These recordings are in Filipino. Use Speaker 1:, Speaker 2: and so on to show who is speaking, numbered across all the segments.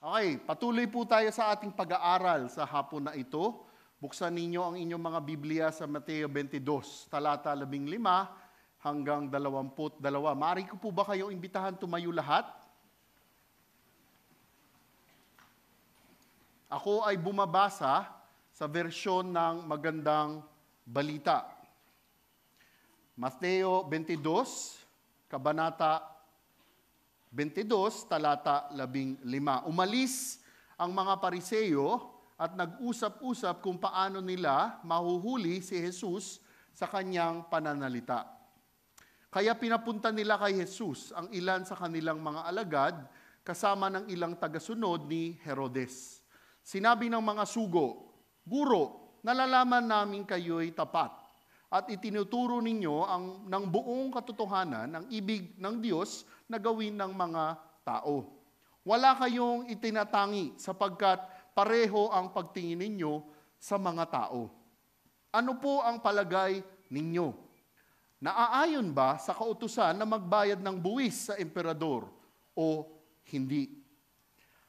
Speaker 1: Okay, patuloy po tayo sa ating pag-aaral sa hapon na ito. Buksan ninyo ang inyong mga Biblia sa Mateo 22, talata 15 hanggang 22. Maaari ko po ba kayong imbitahan tumayo lahat? Ako ay bumabasa sa versyon ng Magandang Balita. Mateo 22, Kabanata 22, talata 15. Umalis ang mga Pariseo at nag-usap-usap kung paano nila mahuhuli si Jesus sa kanyang pananalita. Kaya pinapunta nila kay Jesus ang ilan sa kanilang mga alagad kasama ng ilang tagasunod ni Herodes. Sinabi ng mga sugo, "Guro, nalalaman namin kayo'y tapat at itinuturo ninyo ng buong katotohanan ang ibig ng Diyos na gawin ng mga tao. Wala kayong itinatangi sapagkat pareho ang pagtingin ninyo sa mga tao. Ano po ang palagay ninyo? Naaayon ba sa kautusan na magbayad ng buwis sa emperador o hindi?"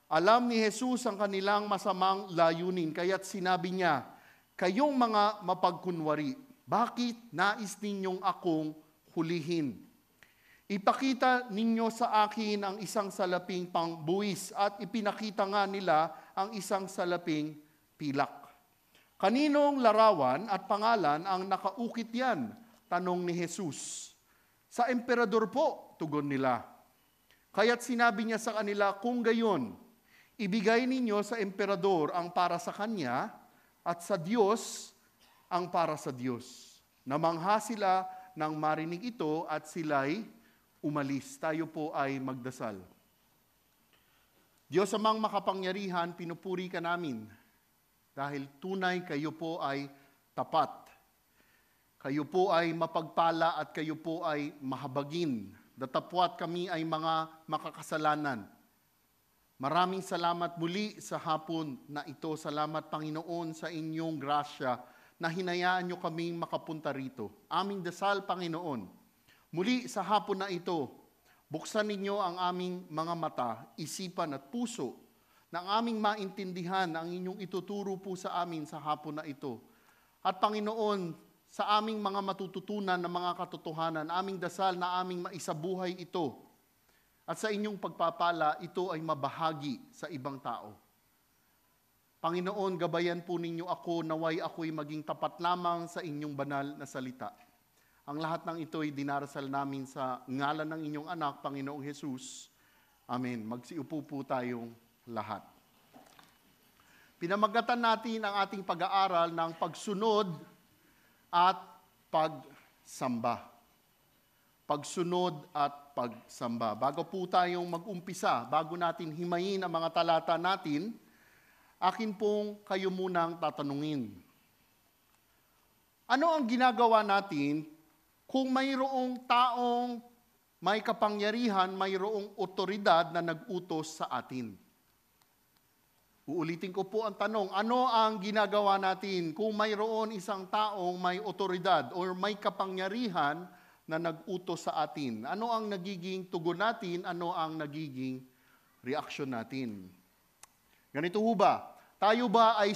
Speaker 1: Alam ni Jesus ang kanilang masamang layunin, kaya't sinabi niya, "Kayong mga mapagkunwari, bakit nais ninyong akong hulihin? Ipakita ninyo sa akin ang isang salaping pangbuwis at ipinakita nga nila ang isang salaping pilak. Kaninong larawan at pangalan ang nakaukit yan?" Tanong ni Jesus. "Sa emperador po," tugon nila. Kaya't sinabi niya sa kanila, "Kung gayon, ibigay ninyo sa emperador ang para sa kanya at sa Diyos ang para sa Diyos." Namangha sila nang marinig ito at sila'y umalis. Tayo po ay magdasal. Diyos amang makapangyarihan, pinupuri ka namin dahil tunay kayo po ay tapat. Kayo po ay mapagpala at kayo po ay mahabagin. Datapwat kami ay mga makakasalanan. Maraming salamat muli sa hapon na ito. Salamat, Panginoon, sa inyong grasya na hinayaan nyo kaming makapunta rito. Aming dasal, Panginoon, muli sa hapon na ito, buksan ninyo ang aming mga mata, isipan at puso, na aming maintindihan ang inyong ituturo po sa amin sa hapon na ito. At Panginoon, sa aming mga matututunan na mga katotohanan, aming dasal na aming maisabuhay ito. At sa inyong pagpapala, ito ay mabahagi sa ibang tao. Panginoon, gabayan po ninyo ako, naway ako'y maging tapat lamang sa inyong banal na salita. Ang lahat ng ito ay dinarasal namin sa ngalan ng inyong anak, Panginoong Jesus. Amen. Magsiupo po tayong lahat. Pinamagatan natin ang ating pag-aaral ng pagsunod at pagsamba. Pagsunod at pagsamba. Bago po tayong mag-umpisa, bago natin himayin ang mga talata natin, akin pong kayo munang tatanungin. Ano ang ginagawa natin kung mayroong taong may kapangyarihan, mayroong otoridad na nag-utos sa atin? Uulitin ko po ang tanong, ano ang ginagawa natin kung mayroon isang taong may otoridad o may kapangyarihan na nag-utos sa atin? Ano ang nagiging tugon natin? Ano ang nagiging reaksyon natin? Ganito ho ba? Tayo ba ay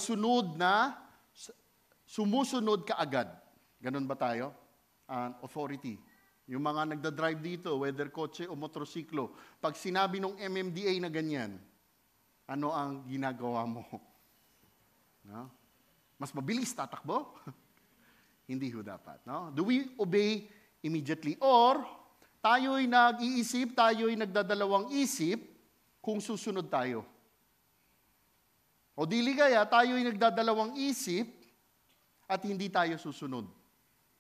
Speaker 1: sumusunod kaagad? Ganon ba tayo? Authority. Yung mga nagdadrive dito, whether kotse o motorsiklo, pag sinabi ng MMDA na ganyan, ano ang ginagawa mo? No? Mas mabilis tatakbo? Hindi ho dapat. No? Do we obey immediately? Or, tayo'y nag-iisip, tayo'y nagdadalawang isip kung susunod tayo. O dili kaya, tayo'y nagdadalawang isip at hindi tayo susunod.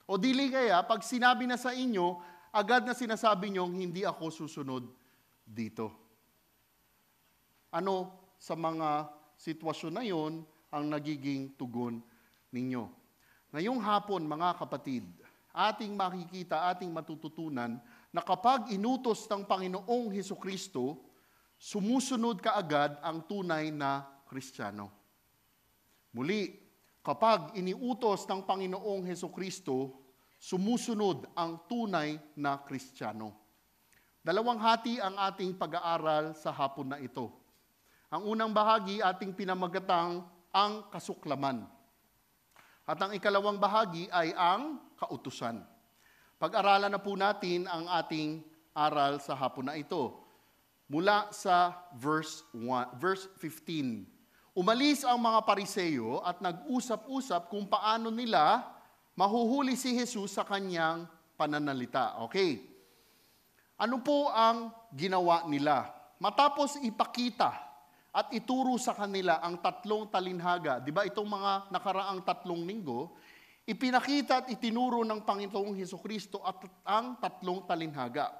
Speaker 1: O dili kaya, pag sinabi na sa inyo, agad na sinasabi nyo, hindi ako susunod dito. Ano sa mga sitwasyon na yon ang nagiging tugon ninyo? Ngayong hapon, mga kapatid, ating makikita, ating matututunan na kapag inutos ng Panginoong Hesukristo, sumusunod kaagad ang tunay na Kristiyano. Muli, kapag iniutos ng Panginoong Hesukristo, sumusunod ang tunay na Kristiyano. Dalawang hati ang ating pag-aaral sa hapon na ito. Ang unang bahagi ating pinamagatang ang kasuklaman. At ang ikalawang bahagi ay ang kautusan. Pag-aralan na po natin ang ating aral sa hapon na ito. Mula sa verse 15. Umalis ang mga Pariseo at nag-usap-usap kung paano nila mahuhuli si Jesus sa kanyang pananalita. Okay. Ano po ang ginawa nila? Matapos ipakita at ituro sa kanila ang tatlong talinhaga. Di ba itong mga nakaraang 3 linggo, ipinakita at itinuro ng Panginoong Hesukristo at ang tatlong talinhaga.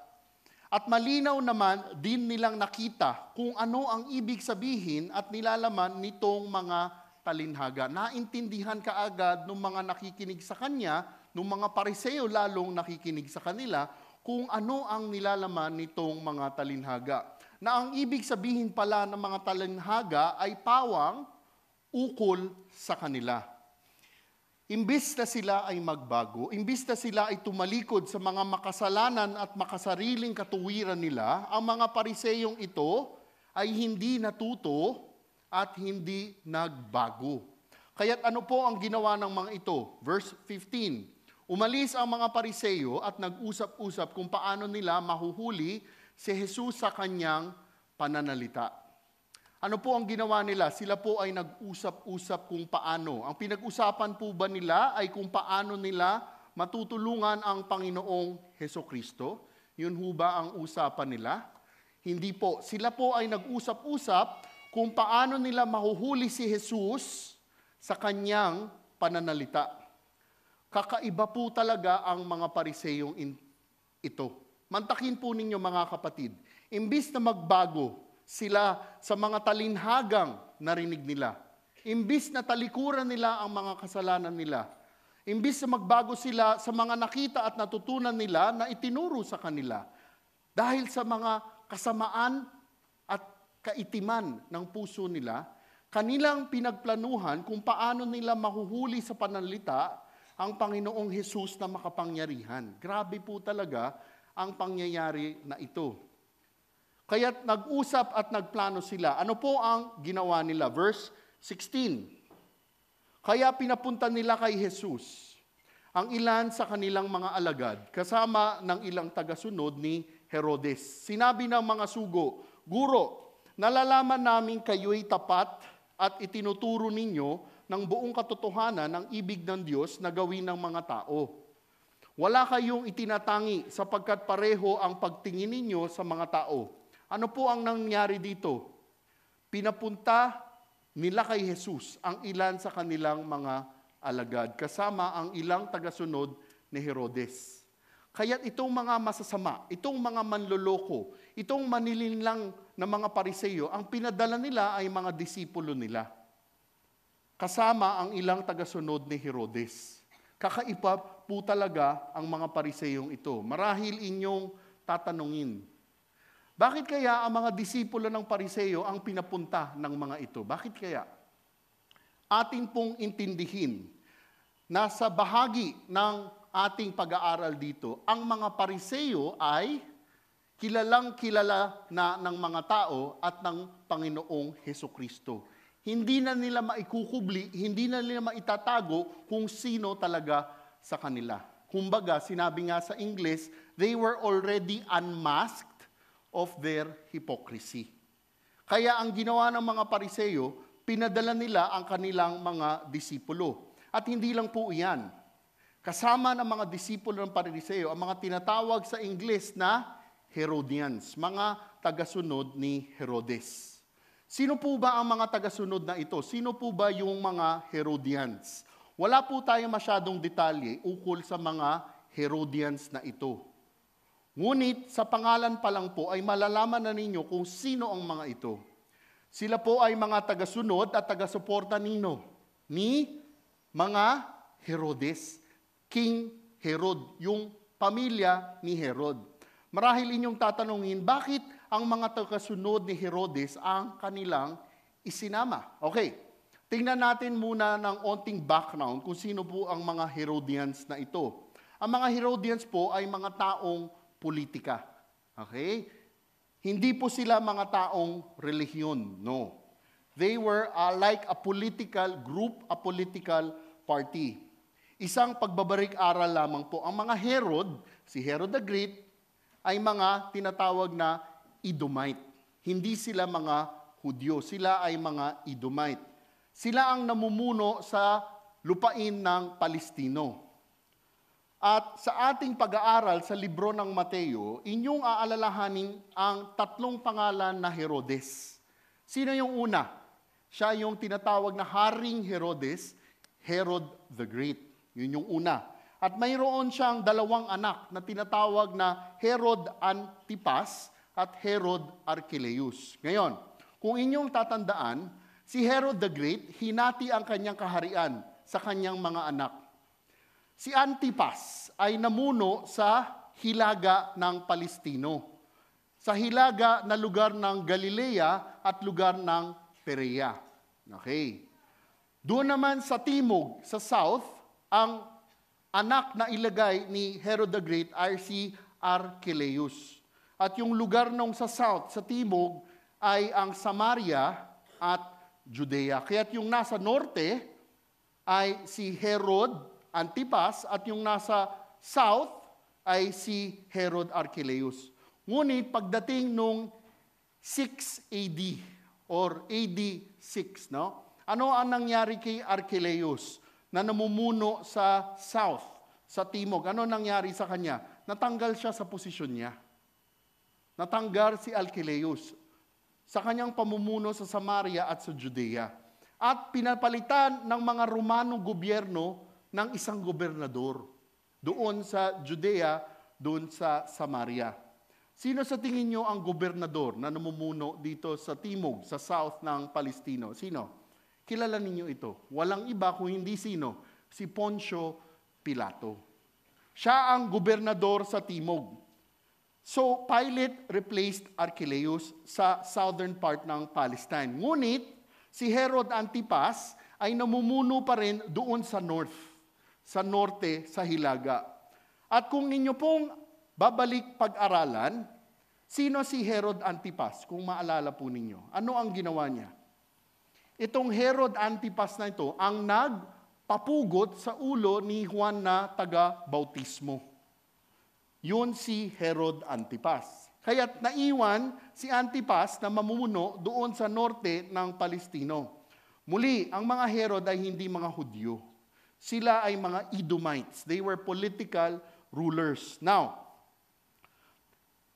Speaker 1: At malinaw naman din nilang nakita kung ano ang ibig sabihin at nilalaman nitong mga talinhaga. Naintindihan kaagad ng mga nakikinig sa kanya, ng mga Pariseo lalong nakikinig sa kanila, kung ano ang nilalaman nitong mga talinhaga. Na ang ibig sabihin pala ng mga talinhaga ay pawang ukol sa kanila. Imbis na sila ay magbago, imbis na sila ay tumalikod sa mga makasalanan at makasariling katuwiran nila, ang mga Pariseyong ito ay hindi natuto at hindi nagbago. Kaya't ano po ang ginawa ng mga ito? Verse 15. Umalis ang mga Pariseo at nag-usap-usap kung paano nila mahuhuli si Jesus sa kanyang pananalita. Ano po ang ginawa nila? Sila po ay nag-usap-usap kung paano. Ang pinag-usapan po ba nila ay kung paano nila matutulungan ang Panginoong Hesukristo? Yun ho ba ang usapan nila? Hindi po. Sila po ay nag-usap-usap kung paano nila mahuhuli si Jesus sa kanyang pananalita. Kakaiba po talaga ang mga Pariseyong ito. Mantakin po ninyo mga kapatid, imbis na magbago sila sa mga talinhagang narinig nila, imbis na talikuran nila ang mga kasalanan nila, imbis na magbago sila sa mga nakita at natutunan nila na itinuro sa kanila, dahil sa mga kasamaan at kaitiman ng puso nila, kanilang pinagplanuhan kung paano nila mahuhuli sa pananalita ang Panginoong Hesus na makapangyarihan. Grabe po talaga ang pangyayari na ito. Kaya't nag-usap at nagplano sila. Ano po ang ginawa nila? Verse 16. Kaya pinapunta nila kay Jesus ang ilan sa kanilang mga alagad, kasama ng ilang tagasunod ni Herodes. Sinabi ng mga sugo, Guro, nalalaman namin kayo'y tapat at itinuturo ninyo ng buong katotohanan ng ibig ng Diyos na gawin ng mga tao. Wala kayong itinatangi sapagkat pareho ang pagtingin ninyo sa mga tao. Ano po ang nangyari dito? Pinapunta nila kay Jesus ang ilan sa kanilang mga alagad, kasama ang ilang tagasunod ni Herodes. Kaya't itong mga masasama, itong mga manloloko, itong manilinlang na mga Pariseo, ang pinadala nila ay mga disipulo nila. Kasama ang ilang tagasunod ni Herodes. Kakaiba po talaga ang mga Pariseyong ito. Marahil inyong tatanungin, bakit kaya ang mga disipulo ng Pariseo ang pinapunta ng mga ito? Bakit kaya? Atin pong intindihin na sa bahagi ng ating pag-aaral dito, ang mga Pariseo ay kilalang kilala na ng mga tao at ng Panginoong Hesukristo. Hindi na nila maikukubli, hindi na nila maitatago kung sino talaga sa kanila. Kumbaga, sinabi nga sa English, they were already unmasked of their hypocrisy. Kaya ang ginawa ng mga Pariseo, pinadala nila ang kanilang mga disipulo. At hindi lang po iyan. Kasama ng mga disipulo ng Pariseo, ang mga tinatawag sa English na Herodians, mga tagasunod ni Herodes. Sino po ba ang mga tagasunod na ito? Sino po ba yung mga Herodians? Wala po tayo masyadong detalye ukol sa mga Herodians na ito. Ngunit sa pangalan pa lang po ay malalaman na ninyo kung sino ang mga ito. Sila po ay mga tagasunod at tagasuporta ni mga Herodes, King Herod, yung pamilya ni Herod. Marahil inyong tatanungin, bakit ang mga tagasunod ni Herodes ang kanilang isinama? Okay, tingnan natin muna ng onting background kung sino po ang mga Herodians na ito. Ang mga Herodians po ay mga taong politika. Okay? Hindi po sila mga taong relihiyon, no. They were like a political group, a political party. Isang pagbabarik-aral lamang po. Ang mga Herod, si Herod the Great, ay mga tinatawag na Edomite. Hindi sila mga Hudyo, sila ay mga Edomite. Sila ang namumuno sa lupain ng Palestino. At sa ating pag-aaral sa libro ng Mateo, inyong aalalahanin ang tatlong pangalan na Herodes. Sino yung una? Siya yung tinatawag na Haring Herodes, Herod the Great. Yun yung una. At mayroon siyang dalawang anak na tinatawag na Herod Antipas at Herod Archelaus. Ngayon, kung inyong tatandaan, si Herod the Great, hinati ang kanyang kaharian sa kanyang mga anak. Si Antipas ay namuno sa hilaga ng Palestino, sa hilaga na lugar ng Galilea at lugar ng Perea. Okay. Doon naman sa timog, sa south, ang anak na ilagay ni Herod the Great ay si Archelaus. At yung lugar nung sa south, sa timog, ay ang Samaria at Judea. Kaya't yung nasa norte ay si Herod Antipas at yung nasa south ay si Herod Archelaus. Ngunit pagdating nung 6 AD or AD 6, no? Ano ang nangyari kay Archelaus na namumuno sa south, sa timog? Ano nangyari sa kanya? Natanggal siya sa posisyon niya. Natanggal si Archelaus sa kanyang pamumuno sa Samaria at sa Judea. At pinapalitan ng mga Romanong gobyerno ng isang gobernador doon sa Judea, doon sa Samaria. Sino sa tingin nyo ang gobernador na namumuno dito sa timog, sa south ng Palestino? Sino? Kilala ninyo ito. Walang iba kung hindi sino? Si Poncio Pilato. Siya ang gobernador sa timog. So, Pilate replaced Archelaus sa southern part ng Palestine. Ngunit, si Herod Antipas ay namumuno pa rin doon sa north, sa norte, sa hilaga. At kung ninyo pong babalik pag-aralan, sino si Herod Antipas? Kung maalala po ninyo, ano ang ginawa niya? Itong Herod Antipas na ito ang nagpapugot sa ulo ni Juan na taga-bautismo. Yun si Herod Antipas. Kaya't naiwan si Antipas na mamumuno doon sa norte ng Palestino. Muli, ang mga Herod ay hindi mga Hudyo. Sila ay mga Edomites. They were political rulers. Now,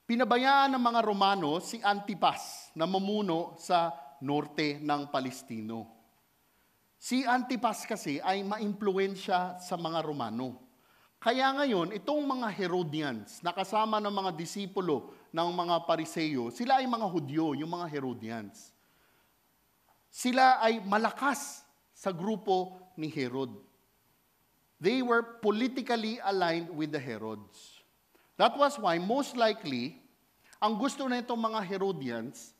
Speaker 1: pinabayaan ng mga Romano si Antipas na mamuno sa norte ng Palestino. Si Antipas kasi ay maimpluwensya sa mga Romano. Kaya ngayon, itong mga Herodians na kasama ng mga disipulo ng mga Pariseo, sila ay mga Hudyo, yung mga Herodians. Sila ay malakas sa grupo ni Herod. They were politically aligned with the Herods. That was why, most likely, ang gusto na itong mga Herodians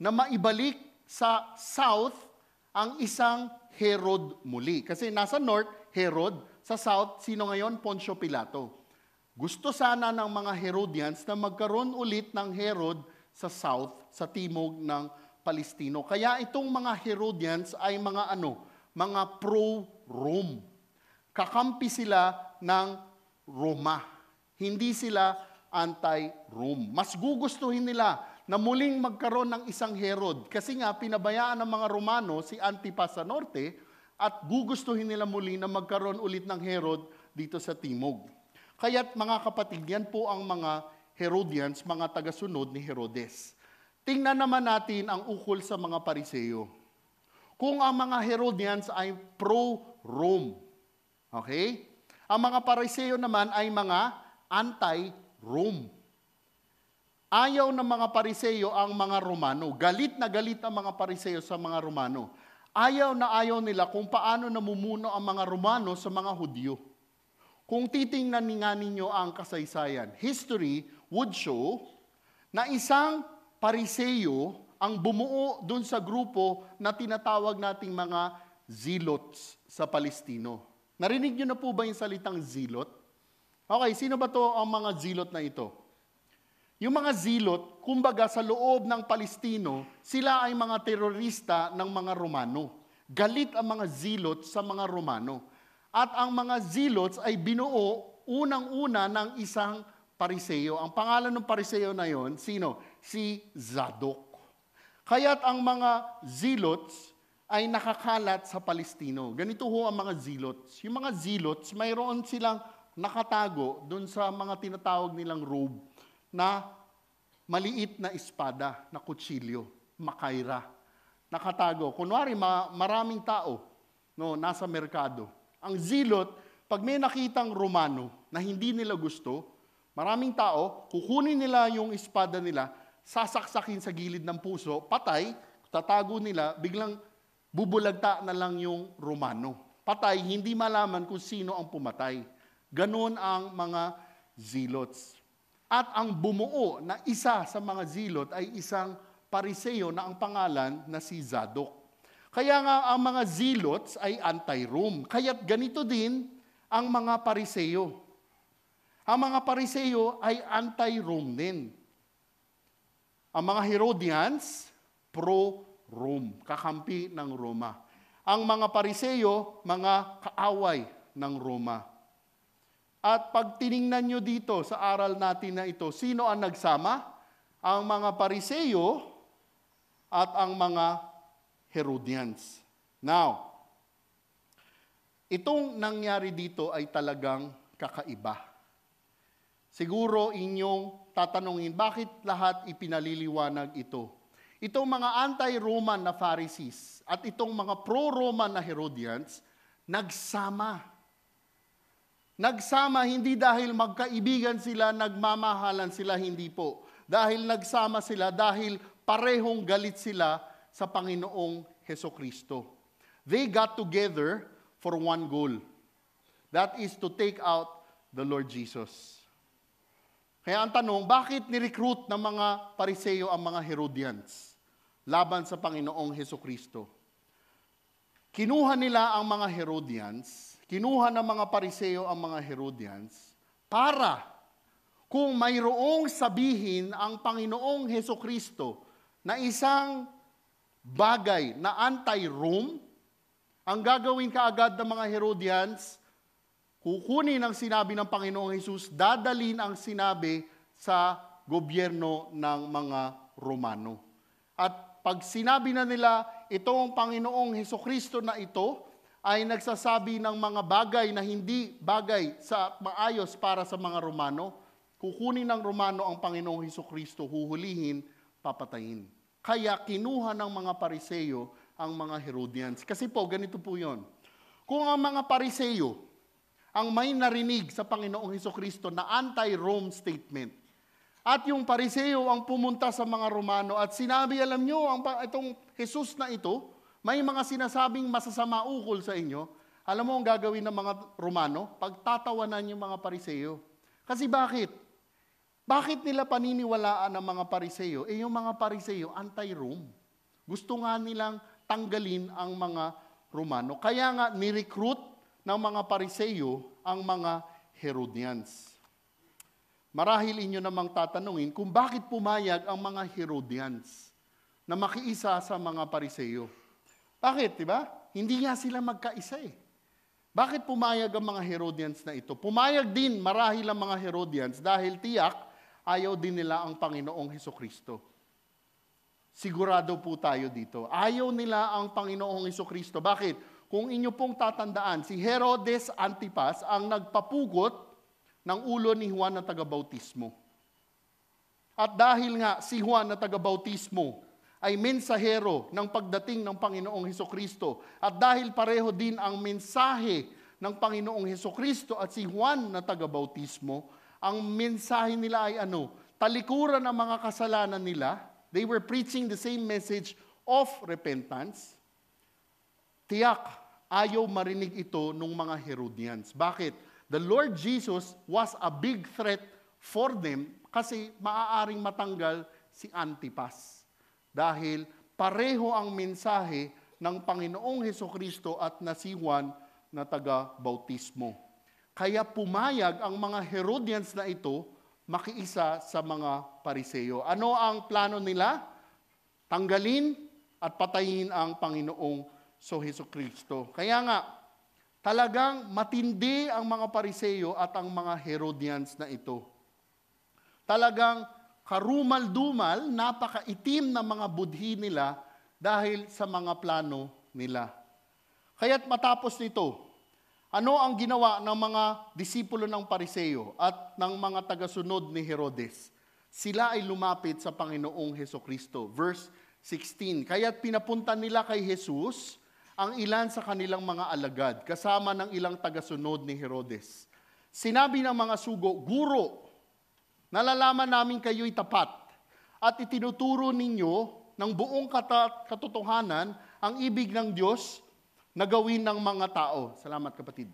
Speaker 1: na maibalik sa south ang isang Herod muli. Kasi nasa north, Herod, sa south, sino ngayon? Poncio Pilato. Gusto sana ng mga Herodians na magkaroon ulit ng Herod sa south, sa timog ng Palestino. Kaya itong mga Herodians ay mga mga pro-Rome. Kakampi sila ng Roma. Hindi sila anti-Rome. Mas gugustuhin nila na muling magkaroon ng isang Herod. Kasi nga, pinabayaan ng mga Romano si Antipas sa norte at gugustuhin nila muli na magkaroon ulit ng Herod dito sa timog. Kaya't mga kapatid, yan po ang mga Herodians, mga tagasunod ni Herodes. Tingnan naman natin ang ukol sa mga Pariseo. Kung ang mga Herodians ay pro-Rome, okay? Ang mga Pariseo naman ay mga anti-Rome. Ayaw ng mga Pariseo ang mga Romano. Galit na galit ang mga Pariseo sa mga Romano. Ayaw na ayaw nila kung paano namumuno ang mga Romano sa mga Hudyo. Kung titingnan nga ninyo ang kasaysayan, history would show na isang Pariseo ang bumuo dun sa grupo na tinatawag nating mga zealots sa Palestino. Narinig nyo na po ba yung salitang zealot? Okay, sino ba to ang mga zealot na ito? Yung mga zilot, kumbaga sa loob ng Palestino, sila ay mga terorista ng mga Romano. Galit ang mga zilot sa mga Romano. At ang mga zilots ay binuo unang-una ng isang pariseo. Ang pangalan ng pariseo na yon, sino? Si Zadok. Kaya't ang mga zilots ay nakakalat sa Palestino. Ganito ho ang mga zilots. Yung mga zilots, mayroon silang nakatago doon sa mga tinatawag nilang robe na maliit na espada, na kutsilyo, makaira. Nakatago. Kunwari, maraming tao nasa merkado. Ang zilot, pag may nakitang Romano na hindi nila gusto, maraming tao, kukunin nila yung espada nila, sasaksakin sa gilid ng puso, patay, tatago nila, biglang bubulagta na lang yung Romano. Patay, hindi malaman kung sino ang pumatay. Ganon ang mga zealots. At ang bumuo na isa sa mga zealot ay isang pariseo na ang pangalan na si Zadok. Kaya nga ang mga zealots ay anti-Rome. Kaya't ganito din ang mga pariseo. Ang mga pariseo ay anti-Rome din. Ang mga Herodians, pro-Rome, kakampi ng Roma. Ang mga pariseo, mga kaaway ng Roma. At pag tiningnan nyo dito sa aral natin na ito, sino ang nagsama? Ang mga pariseo at ang mga Herodians. Now, itong nangyari dito ay talagang kakaiba. Siguro inyong tatanungin, bakit lahat ipinaliliwanag ito? Itong mga anti-Roman na Pharisees at itong mga pro-Roman na Herodians, nagsama. Nagsama hindi dahil magkaibigan sila, nagmamahalan sila, hindi po. Dahil nagsama sila, dahil parehong galit sila sa Panginoong Hesukristo. They got together for one goal. That is to take out the Lord Jesus. Kaya ang tanong, bakit ni-recruit ng mga pariseo ang mga Herodians laban sa Panginoong Hesukristo? Kinuha nila ang mga Herodians, kinuha ng mga pariseo ang mga Herodians para kung mayroong sabihin ang Panginoong Hesukristo na isang bagay na anti-Rome, ang gagawin kaagad ng mga Herodians, kukunin ang sinabi ng Panginoong Hesus, dadalhin ang sinabi sa gobyerno ng mga Romano. At pag sinabi na nila, itong Panginoong Hesukristo na ito ay nagsasabi ng mga bagay na hindi bagay sa maayos para sa mga Romano, kukunin ng Romano ang Panginoong Hesukristo, huhulihin, papatayin. Kaya kinuha ng mga pariseo ang mga Herodians. Kasi po, ganito po yon. Kung ang mga pariseo ang may narinig sa Panginoong Hesukristo na anti-Rome statement, at yung pariseo ang pumunta sa mga Romano at sinabi, alam nyo, itong Jesus na ito, may mga sinasabing masasama ukol sa inyo. Alam mo ang gagawin ng mga Romano? Pagtatawanan yung mga pariseo. Kasi bakit? Bakit nila paniniwalaan ang mga pariseo? Yung mga pariseo, anti-Rome. Gusto nga nilang tanggalin ang mga Romano. Kaya nga, ni-recruit ng mga pariseo ang mga Herodians. Marahil inyo namang tatanungin kung bakit pumayag ang mga Herodians na makiisa sa mga pariseo. Bakit, di ba? Hindi nga sila magkaisa eh. Bakit pumayag ang mga Herodians na ito? Pumayag din marahil ang mga Herodians dahil tiyak ayaw din nila ang Panginoong Hesukristo. Sigurado po tayo dito. Ayaw nila ang Panginoong Hesukristo. Bakit? Kung inyo pong tatandaan, si Herodes Antipas ang nagpapugot ng ulo ni Juan na taga-bautismo. At dahil nga si Juan na taga-bautismo ay mensahero ng pagdating ng Panginoong Hesukristo. At dahil pareho din ang mensahe ng Panginoong Hesukristo at si Juan na taga-bautismo, ang mensahe nila ay ano? Talikuran ng mga kasalanan nila. They were preaching the same message of repentance. Tiyak, ayaw marinig ito ng mga Herodians. Bakit? The Lord Jesus was a big threat for them kasi maaaring matanggal si Antipas. Dahil pareho ang mensahe ng Panginoong Hesukristo at na si Juan na taga-bautismo. Kaya pumayag ang mga Herodians na ito makiisa sa mga Pariseo. Ano ang plano nila? Tanggalin at patayin ang Panginoong Hesukristo. Kaya nga, talagang matindi ang mga Pariseo at ang mga Herodians na ito. Talagang karumal-dumal, napakaitim na mga budhi nila dahil sa mga plano nila. Kaya't matapos nito, ano ang ginawa ng mga disipulo ng Pariseo at ng mga tagasunod ni Herodes? Sila ay lumapit sa Panginoong Hesukristo. Verse 16, kaya't pinapunta nila kay Jesus ang ilan sa kanilang mga alagad, kasama ng ilang tagasunod ni Herodes. Sinabi ng mga sugo, Guro, nalalaman namin kayo'y tapat at itinuturo ninyo ng buong katotohanan ang ibig ng Diyos na gawin ng mga tao. Salamat kapatid.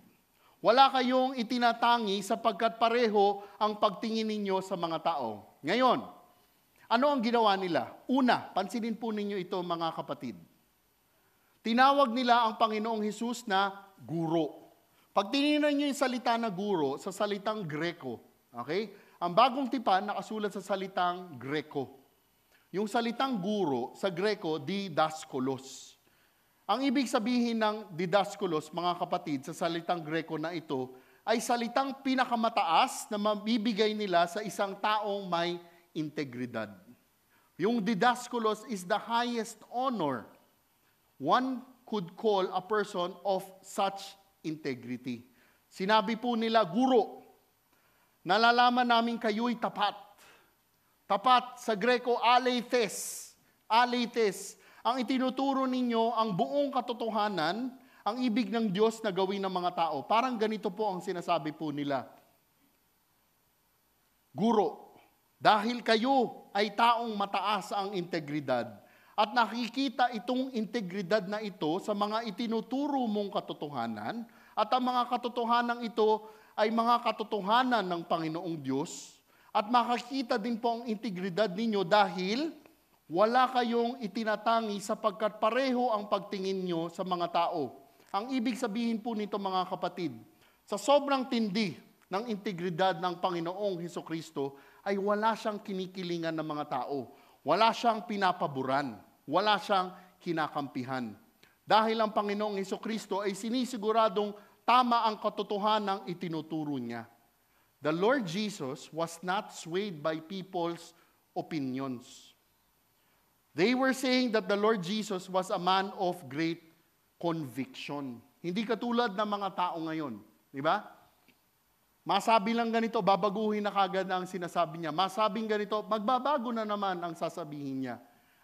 Speaker 1: Wala kayong itinatangi sapagkat pareho ang pagtingin ninyo sa mga tao. Ngayon, ano ang ginawa nila? Una, pansinin po ninyo ito mga kapatid. Tinawag nila ang Panginoong Hesus na guro. Pag tinignan niyo yung salita na guro sa salitang Greko, okay? Ang bagong tipan nakasulat sa salitang Greko. Yung salitang guro sa Greko, didaskolos. Ang ibig sabihin ng didaskolos, mga kapatid, sa salitang Greko na ito, ay salitang pinakamataas na mabibigay nila sa isang taong may integridad. Yung didaskolos is the highest honor one could call a person of such integrity. Sinabi po nila, Guro, nalalaman namin kayo'y tapat. Tapat sa Greko, aleithes. Aleithes. Ang itinuturo ninyo ang buong katotohanan, ang ibig ng Diyos na gawin ng mga tao. Parang ganito po ang sinasabi po nila. Guro, dahil kayo ay taong mataas ang integridad at nakikita itong integridad na ito sa mga itinuturo mong katotohanan at ang mga katotohanan ito ay mga katotohanan ng Panginoong Diyos at makikita din po ang integridad ninyo dahil wala kayong itinatangi sapagkat pareho ang pagtingin nyo sa mga tao. Ang ibig sabihin po nito mga kapatid, sa sobrang tindi ng integridad ng Panginoong Hesukristo ay wala siyang kinikilingan ng mga tao. Wala siyang pinapaburan. Wala siyang kinakampihan. Dahil ang Panginoong Hesukristo ay sinisiguradong tama ang katotohanang itinuturo niya. The Lord Jesus was not swayed by people's opinions. They were saying that the Lord Jesus was a man of great conviction. Hindi katulad ng mga tao ngayon. Di ba? Masabi lang ganito, babaguhin na kagad ang sinasabi niya. Masabing ganito, magbabago na naman ang sasabihin niya.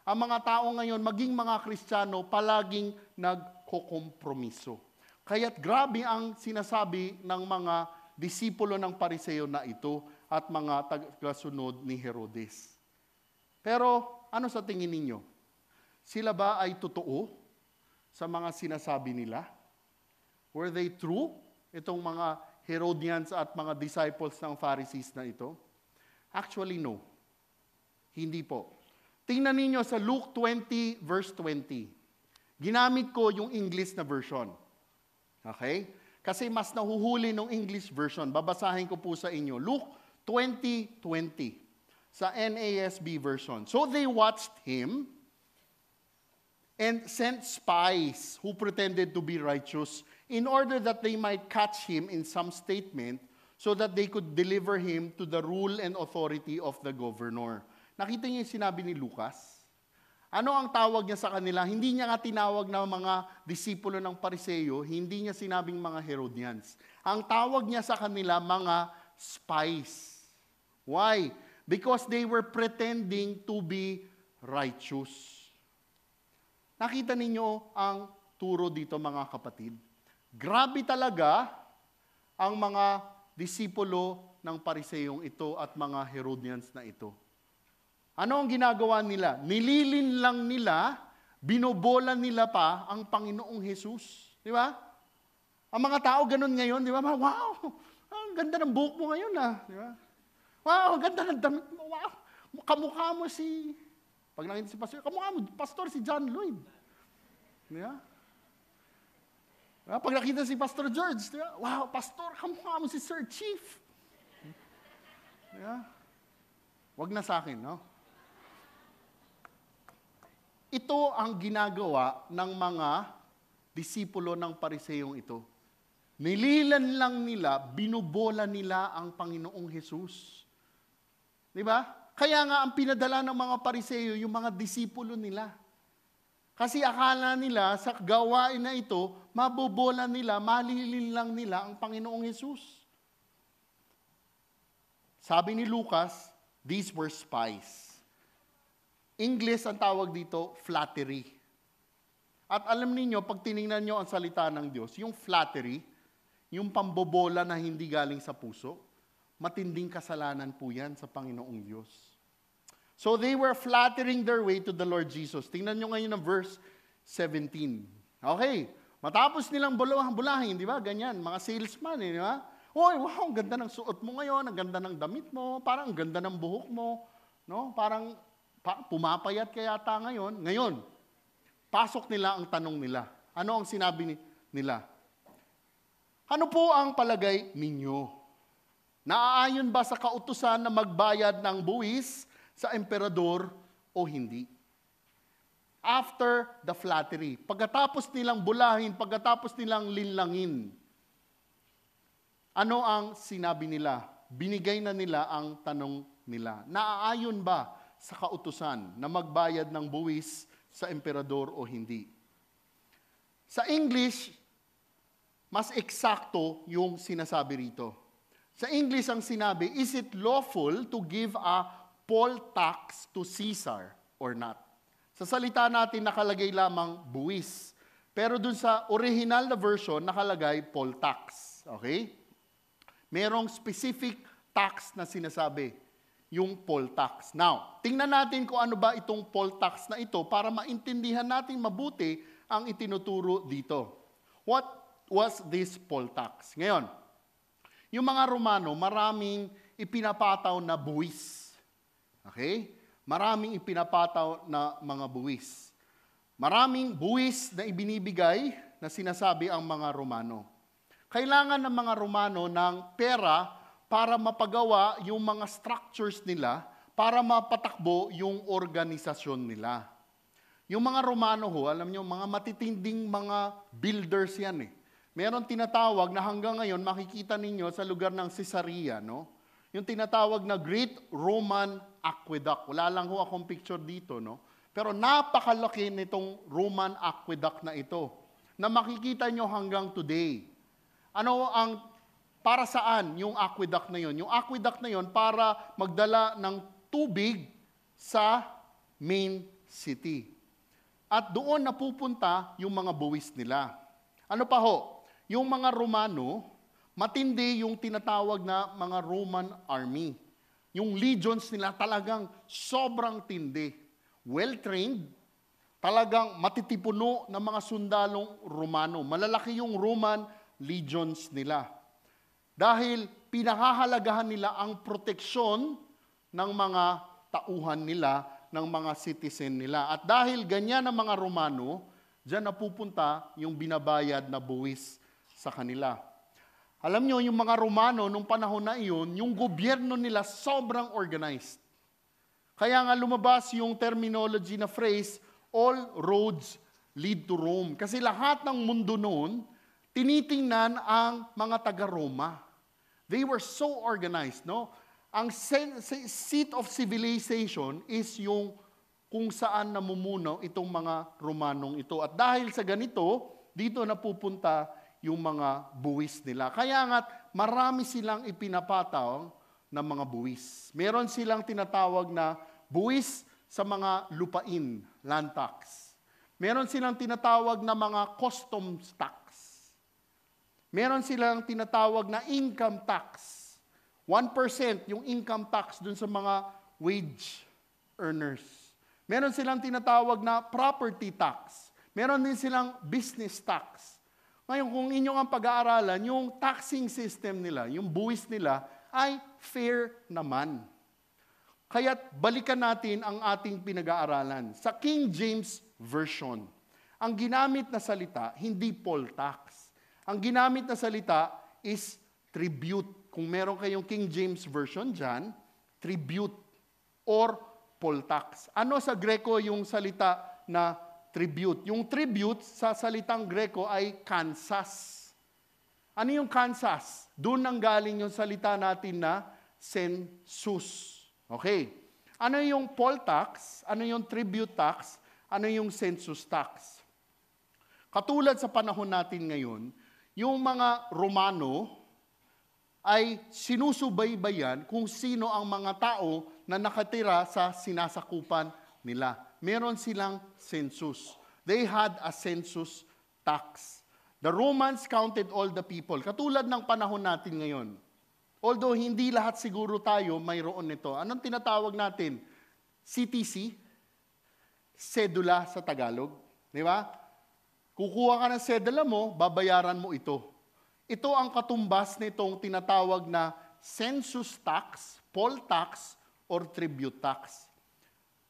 Speaker 1: Ang mga tao ngayon, maging mga Kristiyano, palaging nagkokompromiso. Kaya't grabe ang sinasabi ng mga disipulo ng Pariseo na ito at mga tagasunod ni Herodes. Pero ano sa tingin ninyo? Sila ba ay totoo sa mga sinasabi nila? Were they true? Itong mga Herodians at mga disciples ng Pharisees na ito? Actually, no. Hindi po. Tingnan ninyo sa Luke 20 verse 20. Ginamit ko yung English na version. Okay? Kasi mas nahuhuli ng English version. Babasahin ko po sa inyo. Luke 20:20 sa NASB version. So they watched him and sent spies who pretended to be righteous in order that they might catch him in some statement so that they could deliver him to the rule and authority of the governor. Nakita niyo yung sinabi ni Lucas? Ano ang tawag niya sa kanila? Hindi niya nga tinawag na mga disipulo ng Pariseo, hindi niya sinabing mga Herodians. Ang tawag niya sa kanila, mga spies. Why? Because they were pretending to be righteous. Nakita ninyo ang turo dito mga kapatid? Grabe talaga ang mga disipulo ng Pariseyong ito at mga Herodians na ito. Ano ang ginagawa nila? Nililin lang nila, binobola nila pa ang Panginoong Hesus. Di ba? Ang mga tao ganun ngayon, di ba? Wow! Ang ganda ng buhok mo ngayon, Di ba? Wow! Ang ganda ng damit mo. Wow! Kamukha mo si... Pag nakita si Pastor, kamukha mo, Pastor si John Lloyd. Di ba? Pag nakita si Pastor George, di ba? Wow! Pastor, kamukha mo si Sir Chief. Di ba? Wag na sa akin, no? Ito ang ginagawa ng mga disipulo ng Pariseyong ito. Nililan lang nila, binubola nila ang Panginoong Hesus. Di ba? Kaya nga ang pinadala ng mga Pariseyo, yung mga disipulo nila. Kasi akala nila sa gawain na ito, mabobola nila, malilin lang nila ang Panginoong Hesus. Sabi ni Lucas, these were spies. English ang tawag dito, flattery. At alam niyo, pag tiningnan nyo ang salita ng Diyos, yung flattery, yung pambobola na hindi galing sa puso, matinding kasalanan po yan sa Panginoong Diyos. So they were flattering their way to the Lord Jesus. Tingnan nyo ngayon ang verse 17. Okay, matapos nilang bulahin, di ba? Ganyan, mga salesman, di ba? Oy, wow, ang ganda ng suot mo ngayon, ang ganda ng damit mo, parang ang ganda ng buhok mo, no? Parang pumapayat ka yata ngayon. Ngayon, pasok nila ang tanong nila. Ano ang sinabi nila? Ano po ang palagay ninyo? Naaayon ba sa kautusan na magbayad ng buwis sa emperador o hindi? After the flattery, pagkatapos nilang bulahin, pagkatapos nilang linlangin, ano ang sinabi nila? Binigay na nila ang tanong nila. Naaayon ba sa kautusan na magbayad ng buwis sa emperador o hindi? Sa English, mas eksakto yung sinasabi rito. Sa English ang sinabi, is it lawful to give a poll tax to Caesar or not? Sa salita natin nakalagay lamang buwis. Pero dun sa original na version nakalagay poll tax. Okay? Merong specific tax na sinasabi, yung poll tax. Now, tingnan natin kung ano ba itong poll tax na ito para maintindihan natin mabuti ang itinuturo dito. What was this poll tax? Ngayon, yung mga Romano, maraming ipinapataw na buwis. Okay? Maraming ipinapataw na mga buwis. Maraming buwis na ibinibigay na sinasabi ang mga Romano. Kailangan ng mga Romano ng pera para mapagawa yung mga structures nila, para mapatakbo yung organisasyon nila. Yung mga Romano ho, alam nyo, mga matitinding mga builders yan eh. Meron tinatawag na hanggang ngayon, makikita ninyo sa lugar ng Caesarea, no? Yung tinatawag na Great Roman Aqueduct. Wala lang ho akong picture dito, no? Pero napakalaki nitong Roman Aqueduct na ito, na makikita nyo hanggang today. Ano ang para saan yung aqueduct na yon? Yung aqueduct na yon para magdala ng tubig sa main city. At doon napupunta yung mga buwis nila. Ano pa ho? Yung mga Romano, matindi yung tinatawag na mga Roman army. Yung legions nila talagang sobrang tindi. Well-trained, talagang matitipuno ng mga sundalong Romano. Malalaki yung Roman legions nila. Dahil pinahahalagahan nila ang proteksyon ng mga tauhan nila, ng mga citizen nila. At dahil ganyan ang mga Romano, diyan napupunta yung binabayad na buwis sa kanila. Alam nyo, yung mga Romano, nung panahon na iyon, yung gobyerno nila sobrang organized. Kaya nga lumabas yung terminology na phrase, all roads lead to Rome. Kasi lahat ng mundo noon, tinitingnan ang mga taga-Roma. They were so organized, no? Ang seat of civilization is yung kung saan namumuno itong mga Romanong ito. At dahil sa ganito, dito napupunta yung mga buwis nila. Kaya nga, marami silang ipinapataw na mga buwis. Meron silang tinatawag na buwis sa mga lupain, land tax. Meron silang tinatawag na mga customs tax. Meron silang tinatawag na income tax. 1% yung income tax dun sa mga wage earners. Meron silang tinatawag na property tax. Meron din silang business tax. Ngayon, kung inyong ang pag-aaralan, yung taxing system nila, yung buwis nila, ay fair naman. Kaya't balikan natin ang ating pinag-aaralan. Sa King James Version, ang ginamit na salita, hindi poll tax. Ang ginamit na salita is tribute. Kung meron kayong King James Version dyan, tribute. or poll tax. Ano sa Greko yung salita na tribute? Yung tribute sa salitang Greko ay kansas. Ano yung kansas? Doon nang galing yung salita natin na census. Okay. Ano yung poll tax? Ano yung tribute tax? Ano yung census tax? Katulad sa panahon natin ngayon, yung mga Romano ay sinusubaybayan kung sino ang mga tao na nakatira sa sinasakupan nila. Meron silang census. They had a census tax. The Romans counted all the people. Katulad ng panahon natin ngayon. Although hindi lahat siguro tayo mayroon nito. Anong tinatawag natin? CTC? Sedula sa Tagalog. Di ba? Kukuha ka ng sedula mo, babayaran mo ito. Ito ang katumbas nitong tinatawag na census tax, poll tax, or tribute tax.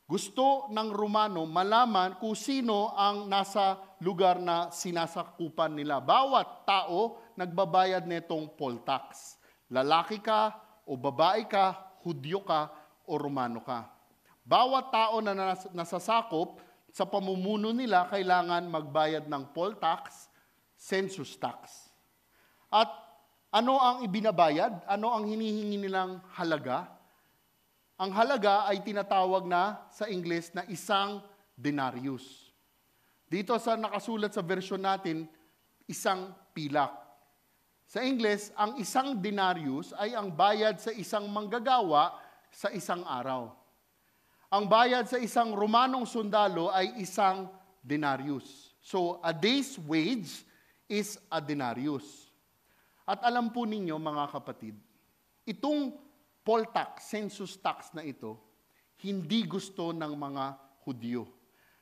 Speaker 1: Gusto ng Romano malaman kung sino ang nasa lugar na sinasakupan nila. Bawat tao nagbabayad nitong poll tax. Lalaki ka o babae ka, Hudyo ka o Romano ka. Bawat tao na nasasakop sa pamumuno nila, kailangan magbayad ng poll tax, census tax. At ano ang ibinabayad? Ano ang hinihingi nilang halaga? Ang halaga ay tinatawag na sa Ingles na 1 denarius. Dito sa nakasulat sa version natin, 1 pilak. Sa Ingles, ang 1 denarius ay ang bayad sa isang manggagawa sa isang araw. Ang bayad sa isang Romanong sundalo ay 1 denarius. So, a day's wage is a denarius. At alam po ninyo, mga kapatid, itong poll tax, census tax na ito, hindi gusto ng mga Hudyo.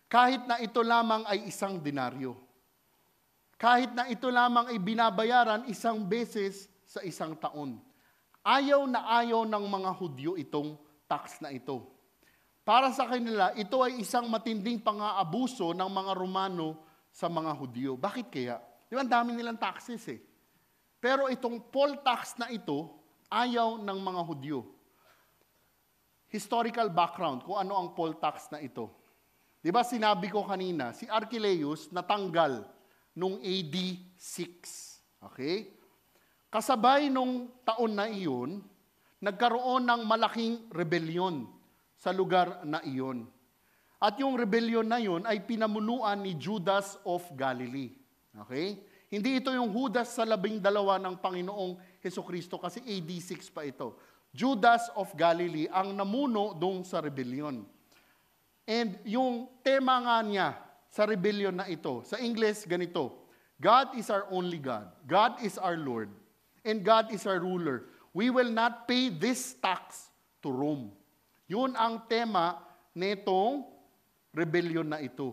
Speaker 1: Kahit na ito lamang ay 1 denaryo. Kahit na ito lamang ay binabayaran 1 beses sa 1 taon. Ayaw na ayaw ng mga Hudyo itong tax na ito. Para sa kanila, ito ay isang matinding pang-aabuso ng mga Romano sa mga Hudyo. Bakit kaya? Di ba, ang dami nilang taxes eh. Pero itong poll tax na ito, ayaw ng mga Hudyo. Historical background kung ano ang poll tax na ito. Di ba sinabi ko kanina, si Archelaus natanggal nung AD 6. Okay? Kasabay nung taon na iyon, nagkaroon ng malaking rebellion sa lugar na iyon. At yung rebellion na iyon ay pinamunuan ni Judas of Galilee. Okay? Hindi ito yung Judas sa 12 ng Panginoong Hesukristo kasi AD 6 pa ito. Judas of Galilee ang namuno doon sa rebellion. And yung tema nga niya sa rebellion na ito, sa English ganito, God is our only God. God is our Lord. And God is our ruler. We will not pay this tax to Rome. Yun ang tema nitong rebellion na ito.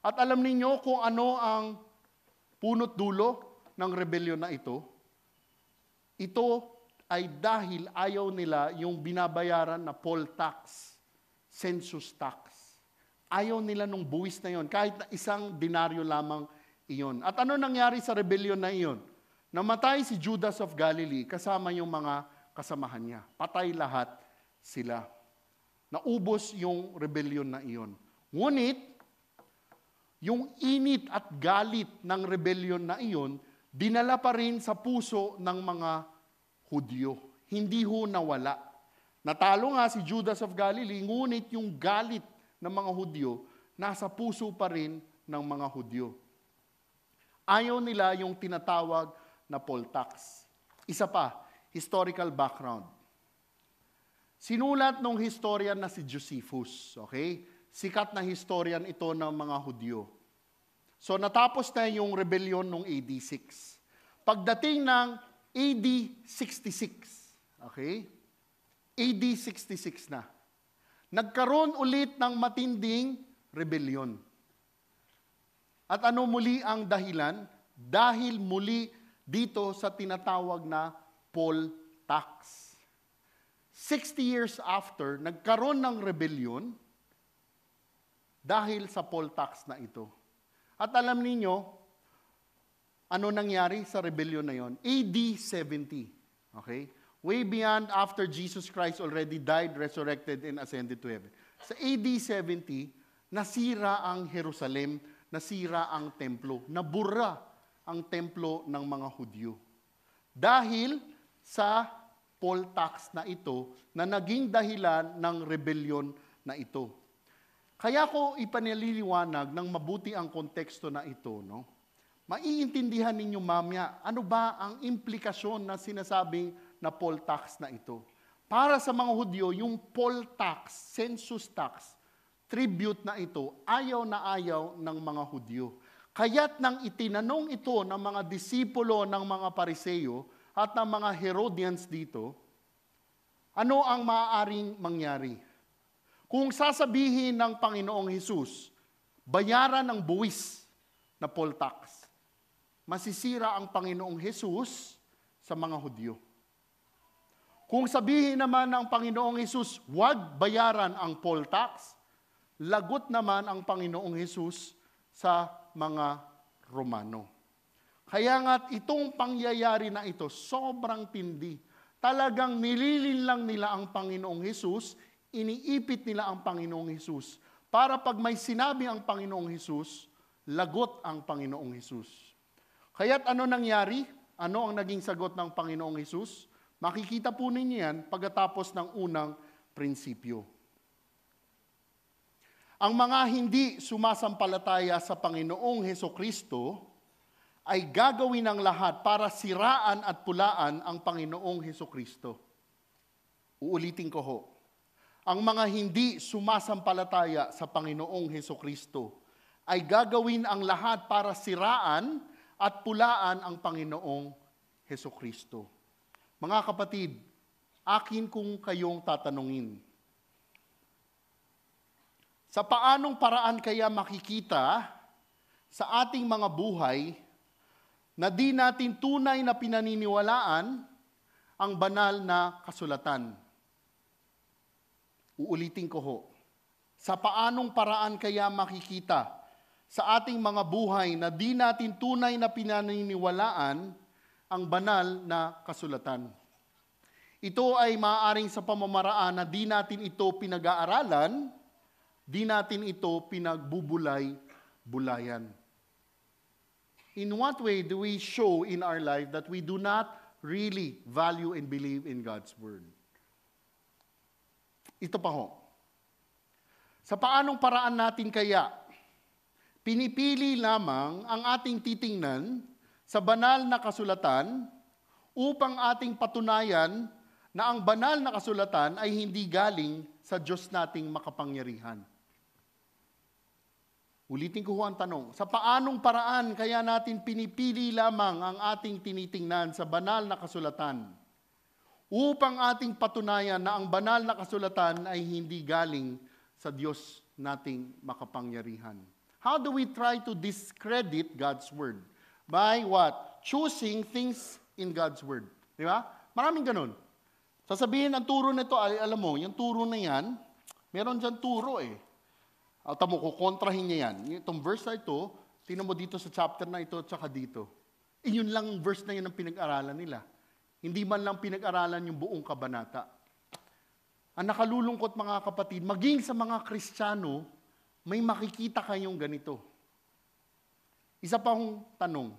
Speaker 1: At alam ninyo kung ano ang punot dulo ng rebellion na ito? Ito ay dahil ayaw nila yung binabayaran na poll tax, census tax. Ayaw nila nung buwis na yon, kahit na 1 denaryo lamang iyon. At ano nangyari sa rebellion na iyon? Namatay si Judas of Galilee kasama yung mga kasamahan niya. Patay lahat sila. Naubos yung rebellion na iyon. Ngunit, yung init at galit ng rebellion na iyon, dinala pa rin sa puso ng mga Hudyo. Hindi ho nawala. Natalo nga si Judas of Galilee, ngunit yung galit ng mga Hudyo, nasa puso pa rin ng mga Hudyo. Ayaw nila yung tinatawag na poll tax. Isa pa, historical background. Sinulat nung historian na si Josephus, okay? Sikat na historian ito ng mga Hudyo. So natapos na yung rebellion nung AD 6. Pagdating ng AD 66, okay? AD 66 na. Nagkaroon ulit ng matinding rebellion. At ano muli ang dahilan? Dahil muli dito sa tinatawag na poll tax. 60 years after, nagkaroon ng rebellion dahil sa poll tax na ito. At alam ninyo, ano nangyari sa rebellion na yon? AD 70. Okay? Way beyond after Jesus Christ already died, resurrected, and ascended to heaven. Sa AD 70, nasira ang Jerusalem, nasira ang templo, nabura ang templo ng mga Hudyo. Dahil sa poll tax na ito, na naging dahilan ng rebellion na ito. Kaya ko ipanililiwanag ng mabuti ang konteksto na ito, no? Maiintindihan ninyo mamaya, ano ba ang implikasyon na sinasabing na poll tax na ito? Para sa mga Hudyo, yung poll tax, census tax, tribute na ito, ayaw na ayaw ng mga Hudyo. Kaya't nang itinanong ito ng mga disipulo ng mga Pariseo at ng mga Herodians dito, ano ang maaaring mangyari? Kung sasabihin ng Panginoong Hesus, bayaran ng buwis na poll tax, masisira ang Panginoong Hesus sa mga Hudyo. Kung sabihin naman ng Panginoong Hesus, huwag bayaran ang poll tax, lagot naman ang Panginoong Hesus sa mga Romano. Kaya nga't itong pangyayari na ito, sobrang tindi. Talagang nililinlang nila ang Panginoong Hesus, iniipit nila ang Panginoong Hesus. Para pag may sinabi ang Panginoong Hesus, lagot ang Panginoong Hesus. Kaya't ano nangyari? Ano ang naging sagot ng Panginoong Hesus? Makikita po ninyo yan pagkatapos ng unang prinsipyo. Ang mga hindi sumasampalataya sa Panginoong Hesukristo ay gagawin ng lahat para siraan at pulaan ang Panginoong Hesukristo. Uulitin ko ho. Ang mga hindi sumasampalataya sa Panginoong Hesukristo ay gagawin ang lahat para siraan at pulaan ang Panginoong Hesukristo. Mga kapatid, akin kung kayong tatanungin, sa paanong paraan kaya makikita sa ating mga buhay na di natin tunay na pinaniniwalaan ang banal na kasulatan? Uulitin ko ho. Sa paanong paraan kaya makikita sa ating mga buhay na di natin tunay na pinaniniwalaan ang banal na kasulatan? Ito ay maaaring sa pamamaraan na di natin ito pinag-aaralan, di natin ito pinagbubulay-bulayan. In what way do we show in our life that we do not really value and believe in God's Word? Ito pa ho. Sa paanong paraan natin kaya pinipili lamang ang ating titingnan sa banal na kasulatan upang ating patunayan na ang banal na kasulatan ay hindi galing sa Diyos nating makapangyarihan? Ulitin ko ho ang tanong. Sa paanong paraan kaya natin pinipili lamang ang ating tinitingnan sa banal na kasulatan upang ating patunayan na ang banal na kasulatan ay hindi galing sa Diyos nating makapangyarihan? How do we try to discredit God's Word? By what? Choosing things in God's Word. Di ba? Maraming ganun. Sasabihin ang turo nito, alam mo, yung turo na yan, meron dyan turo eh. Tamo, kukontrahin niya yan. Itong verse na ito, tingnan mo dito sa chapter na ito, tsaka dito. Yun lang verse na yun ang pinag-aralan nila. Hindi man lang pinag-aralan yung buong kabanata. Ang nakalulungkot mga kapatid, maging sa mga Kristiyano, may makikita kayong ganito. Isa pang tanong.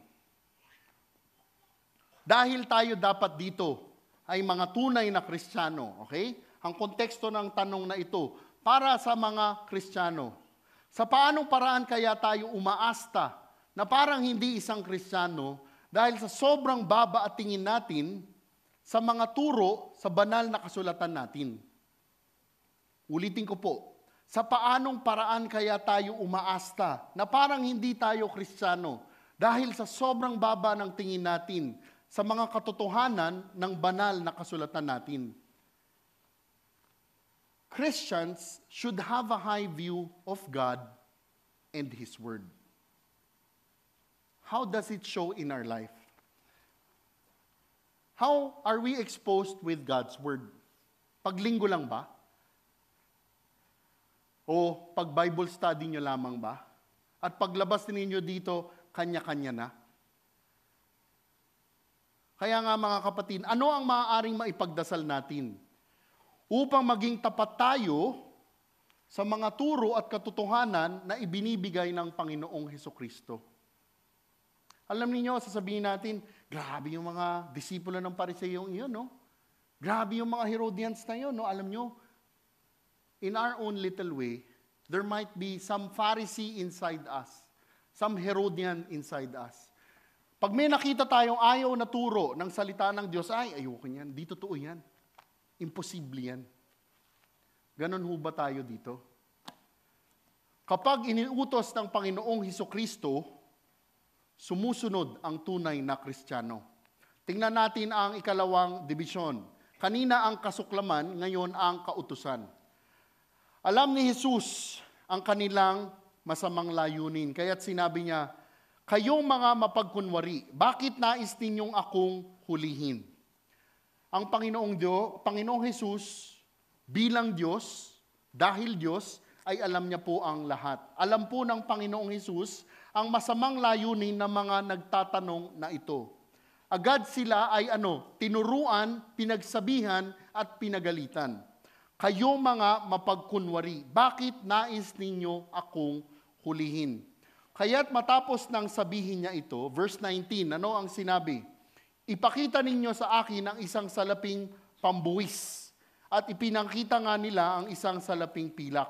Speaker 1: Dahil tayo dapat dito ay mga tunay na Kristiyano, okay? Ang konteksto ng tanong na ito, para sa mga Kristiyano. Sa paanong paraan kaya tayo umaasta na parang hindi isang Kristiyano dahil sa sobrang baba at tingin natin sa mga turo sa banal na kasulatan natin? Ulitin ko po, sa paanong paraan kaya tayo umaasta na parang hindi tayo Kristiyano dahil sa sobrang baba ng tingin natin sa mga katotohanan ng banal na kasulatan natin? Christians should have a high view of God and His Word. How does it show in our life? How are we exposed with God's Word? Paglinggo lang ba? O pag Bible study nyo lamang ba? At paglabas ninyo dito, kanya-kanya na? Kaya nga mga kapatid, ano ang maaaring maipagdasal natin? Upang maging tapat tayo sa mga turo at katotohanan na ibinibigay ng Panginoong Hesukristo. Alam niyo, sasabihin natin, grabe yung mga disipulo ng Pariseyong iyon, no? Grabe yung mga Herodians na yun, no? Alam niyo, in our own little way, there might be some Pharisee inside us, some Herodian inside us. Pag may nakita tayong ayaw na turo ng salita ng Diyos, ay, ayoko yan, di totoo yan. Imposible yan. Ganon ho ba tayo dito? Kapag iniutos ng Panginoong Hesukristo, sumusunod ang tunay na Kristiyano. Tingnan natin ang ikalawang dibisyon. Kanina ang kasuklaman, ngayon ang kautusan. Alam ni Jesus ang kanilang masamang layunin. Kaya't sinabi niya, kayong mga mapagkunwari, bakit nais ninyong akong hulihin? Ang Panginoong Jesus, bilang Diyos, dahil Diyos, ay alam niya po ang lahat. Alam po ng Panginoong Jesus ang masamang layunin ng mga nagtatanong na ito. Agad sila ay tinuruan, pinagsabihan at pinagalitan. Kayo mga mapagkunwari, bakit nais ninyo akong hulihin? Kaya't matapos nang sabihin niya ito, verse 19, ano ang sinabi? Ipakita ninyo sa akin ang isang salaping pambuwis at ipinakita nga nila ang isang salaping pilak.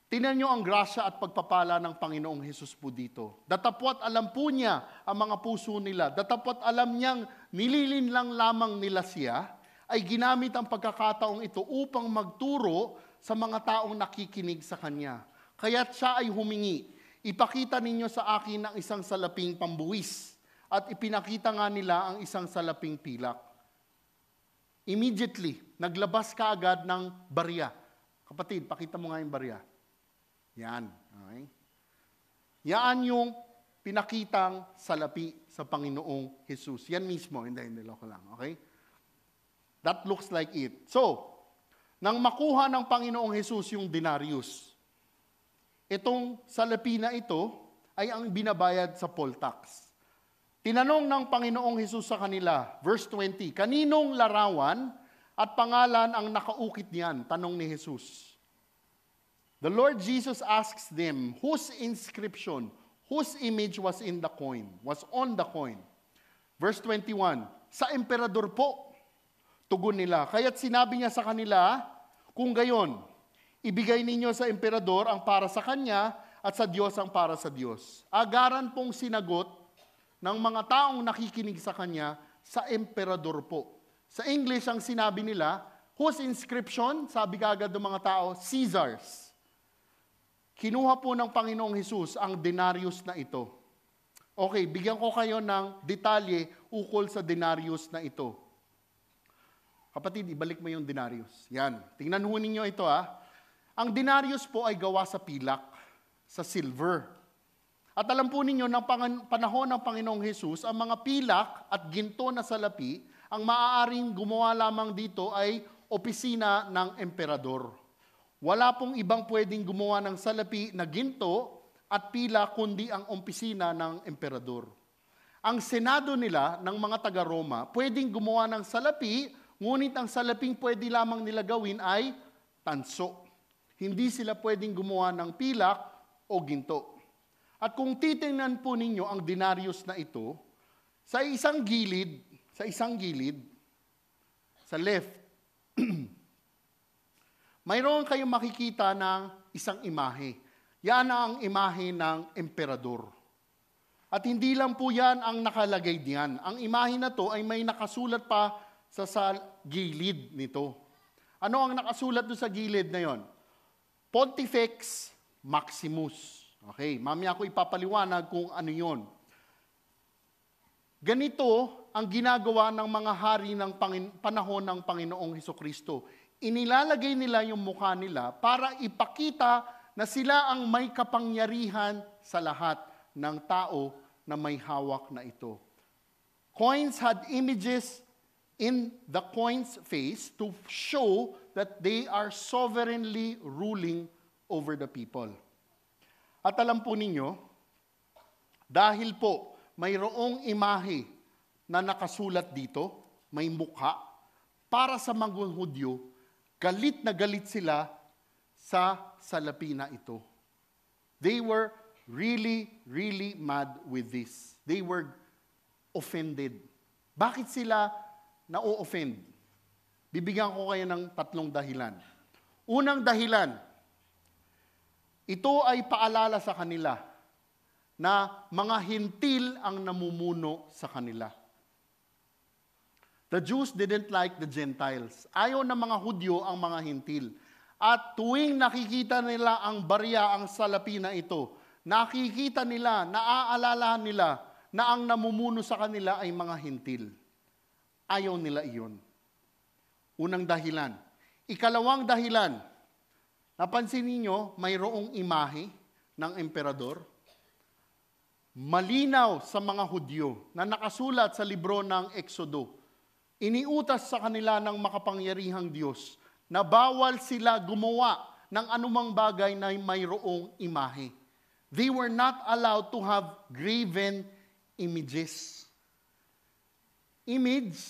Speaker 1: Tingnan nyo ang grasya at pagpapala ng Panginoong Hesus po dito. Datapwat alam po niya ang mga puso nila. Datapwat alam niyang nililinlang lamang nila siya, ay ginamit ang pagkakataong ito upang magturo sa mga taong nakikinig sa Kanya. Kaya't siya ay humingi, ipakita ninyo sa akin ang isang salaping pambuwis at ipinakita nga nila ang isang salaping pilak. Immediately, naglabas ka agad ng barya. Kapatid, pakita mo nga yung barya. Yan. Okay? Yan yung pinakitang salapi sa Panginoong Jesus. Yan mismo, hindi loko lang. Okay? That looks like it. So, nang makuha ng Panginoong Jesus yung denarius, itong salapi na ito ay ang binabayad sa poll tax. Tinanong ng Panginoong Jesus sa kanila, verse 20, kaninong larawan at pangalan ang nakaukit niyan? Tanong ni Jesus. The Lord Jesus asks them, whose inscription, whose image was on the coin? Verse 21, sa emperador po, tugon nila. Kaya't sinabi niya sa kanila, kung gayon, ibigay ninyo sa emperador ang para sa kanya at sa Diyos ang para sa Diyos. Agaran pong sinagot ng mga taong nakikinig sa kanya sa emperador po. Sa English, ang sinabi nila, whose inscription? Sabi kagad ng mga tao, Caesar's. Kinuha po ng Panginoong Jesus ang denarius na ito. Okay, bigyan ko kayo ng detalye ukol sa denarius na ito. Kapatid, ibalik mo yung denarius. Yan. Tingnan ho ninyo ito Ang denarius po ay gawa sa pilak, sa silver. At alam po ninyo, ng panahon ng Panginoong Jesus, ang mga pilak at ginto na salapi, ang maaaring gumawa lamang dito ay opisina ng emperador. Wala pong ibang pwedeng gumawa ng salapi na ginto at pilak kundi ang opisina ng emperador. Ang senado nila ng mga taga-Roma, pwedeng gumawa ng salapi, ngunit ang salaping pwede lamang nila gawin ay tanso. Hindi sila pwedeng gumawa ng pilak o ginto. At kung titingnan po ninyo ang denarius na ito, sa isang gilid, sa left, mayroon kayong makikita ng isang imahe. Yan ang imahe ng emperador. At hindi lang po yan ang nakalagay diyan. Ang imahe na to ay may nakasulat pa sa gilid nito. Ano ang nakasulat doon sa gilid na yon? Pontifex Maximus. Okay, mamaya ko ipapaliwanag kung ano yon. Ganito ang ginagawa ng mga hari ng panahon ng Panginoong Hesukristo. Inilalagay nila yung mukha nila para ipakita na sila ang may kapangyarihan sa lahat ng tao na may hawak na ito. Coins had images in the coin's face to show that they are sovereignly ruling over the people. At alam po ninyo, dahil po mayroong imahe na nakasulat dito, may mukha, para sa mga Hudyo, galit na galit sila sa salapi na ito. They were really, really mad with this. They were offended. Bakit sila na-offend? Bibigyan ko kayo ng 3 dahilan. Unang dahilan, ito ay paalala sa kanila na mga hintil ang namumuno sa kanila. The Jews didn't like the Gentiles. Ayaw ng mga Hudyo ang mga hintil. At tuwing nakikita nila ang barya, ang salapi na ito, nakikita nila, naaalalahan nila na ang namumuno sa kanila ay mga hintil. Ayaw nila iyon. Unang dahilan. Ikalawang dahilan, napansin ninyo, mayroong imahe ng emperador. Malinaw sa mga Hudyo na nakasulat sa libro ng Exodo. Iniutas sa kanila ng makapangyarihang Diyos na bawal sila gumawa ng anumang bagay na mayroong imahe. They were not allowed to have graven images. Image,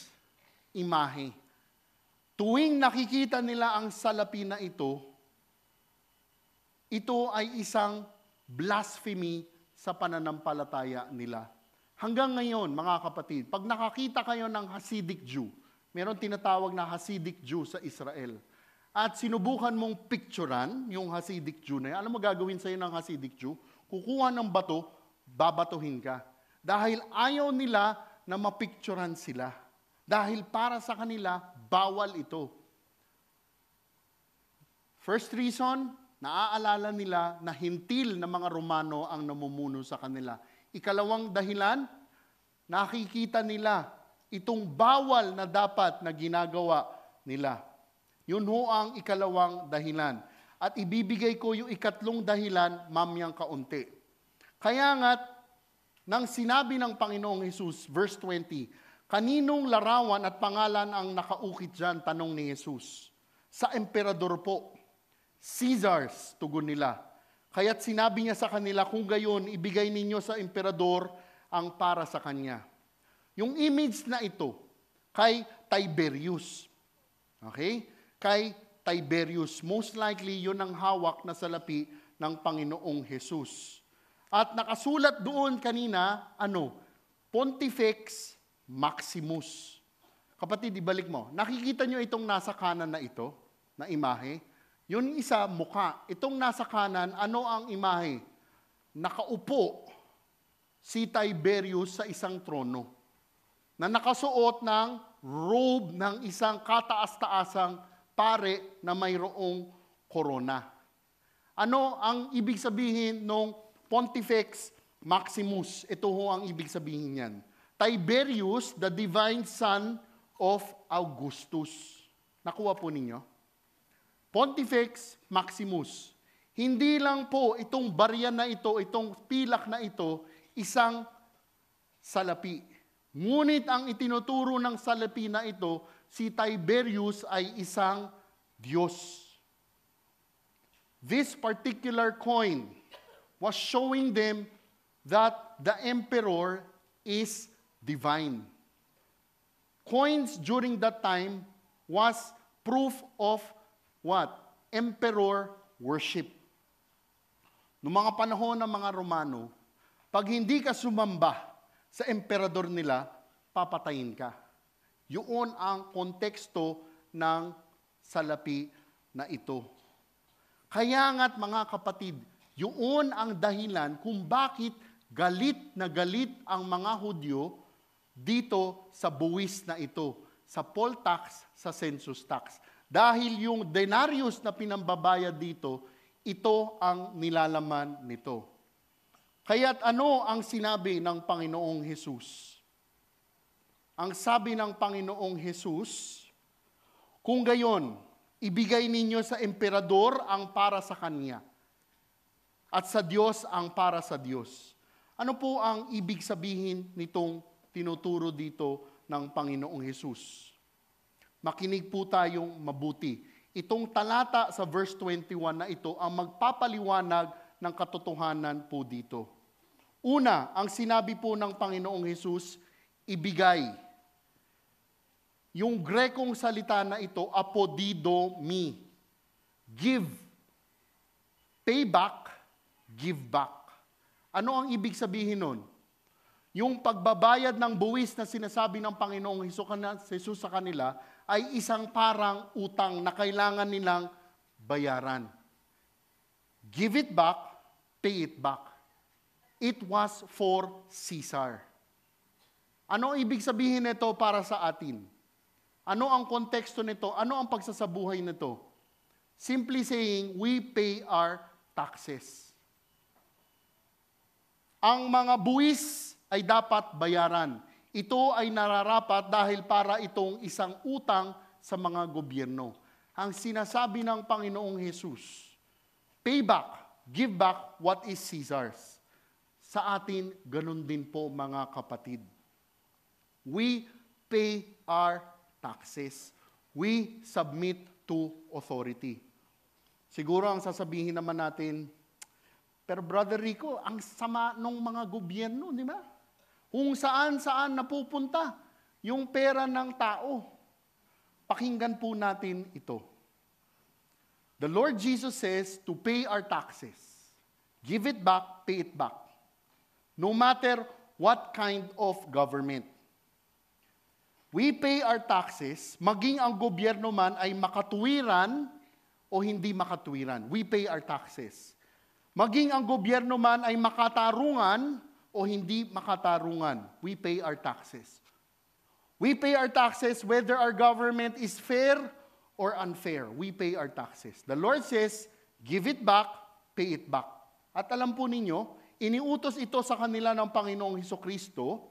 Speaker 1: imahe. Tuwing nakikita nila ang salapi na ito ay isang blasphemy sa pananampalataya nila. Hanggang ngayon, mga kapatid, pag nakakita kayo ng Hasidic Jew, meron tinatawag na Hasidic Jew sa Israel, at sinubukan mong picturean yung Hasidic Jew na yan, alam mo gagawin sa'yo ng Hasidic Jew? Kukuha ng bato, babatuhin ka. Dahil ayaw nila na mapicturean sila. Dahil para sa kanila, bawal ito. First reason, naaalala nila na hintil na mga Romano ang namumuno sa kanila. Ikalawang dahilan, nakikita nila itong bawal na dapat na ginagawa nila. Yun ho ang ikalawang dahilan. At ibibigay ko yung ikatlong dahilan mamyang kaunti. Kaya nga't, nang sinabi ng Panginoong Hesus, verse 20, kaninong larawan at pangalan ang nakaukit dyan, tanong ni Hesus? Sa emperador po. Caesars, tugon nila. Kaya't sinabi niya sa kanila, kung gayon, ibigay ninyo sa emperador ang para sa kanya. Yung image na ito, kay Tiberius. Okay? Kay Tiberius. Most likely, yun ang hawak na salapi ng Panginoong Hesus. At nakasulat doon kanina, Pontifex Maximus. Kapatid, ibalik mo. Nakikita nyo itong nasa kanan na ito, na imahe? Yun isa, mukha. Itong nasa kanan, ano ang imahe? Nakaupo si Tiberius sa isang trono na nakasuot ng robe ng isang kataas-taasang pare na mayroong korona. Ano ang ibig sabihin ng Pontifex Maximus? Ito ho ang ibig sabihin niyan. Tiberius, the divine son of Augustus. Nakuha po ninyo? Pontifex Maximus. Hindi lang po itong barya na ito, itong pilak na ito, isang salapi. Ngunit ang itinuturo ng salapi na ito, si Tiberius ay isang Diyos. This particular coin was showing them that the emperor is divine. Coins during that time was proof of what? Emperor worship. Noong mga panahon ng mga Romano, pag hindi ka sumamba sa emperador nila, papatayin ka. Yun ang konteksto ng salapi na ito. Kaya nga't mga kapatid, yun ang dahilan kung bakit galit na galit ang mga Hudyo dito sa buwis na ito, sa poll tax, sa census tax. Dahil yung denarius na pinambabayad dito, ito ang nilalaman nito. Kaya't ano ang sinabi ng Panginoong Hesus? Ang sabi ng Panginoong Hesus, kung gayon, ibigay ninyo sa emperador ang para sa kanya, at sa Diyos ang para sa Diyos. Ano po ang ibig sabihin nitong tinuturo dito ng Panginoong Hesus? Makinig po tayong mabuti. Itong talata sa verse 21 na ito ang magpapaliwanag ng katotohanan po dito. Una, ang sinabi po ng Panginoong Hesus, ibigay. Yung Grekong salita na ito, apodidomi. Give. Pay back, give back. Ano ang ibig sabihin nun? Yung pagbabayad ng buwis na sinasabi ng Panginoong Jesus sa kanila ay isang parang utang na kailangan nilang bayaran. Give it back, pay it back. It was for Caesar. Ano ang ibig sabihin nito para sa atin? Ano ang konteksto nito? Ano ang pagsasabuhay nito? Simply saying, we pay our taxes. Ang mga buwis ay dapat bayaran. Ito ay nararapat dahil para itong isang utang sa mga gobyerno. Ang sinasabi ng Panginoong Jesus, pay back, give back what is Caesar's. Sa atin, ganun din po mga kapatid. We pay our taxes. We submit to authority. Siguro ang sasabihin naman natin, pero Brother Rico, ang sama ng mga gobyerno, di ba? Kung saan-saan napupunta yung pera ng tao. Pakinggan po natin ito. The Lord Jesus says to pay our taxes. Give it back, pay it back. No matter what kind of government. We pay our taxes, maging ang gobyerno man ay makatuwiran o hindi makatuwiran. We pay our taxes. Maging ang gobyerno man ay makatarungan o hindi makatarungan. We pay our taxes. We pay our taxes whether our government is fair or unfair. We pay our taxes. The Lord says, give it back, pay it back. At alam po ninyo, iniutos ito sa kanila ng Panginoong Hesukristo,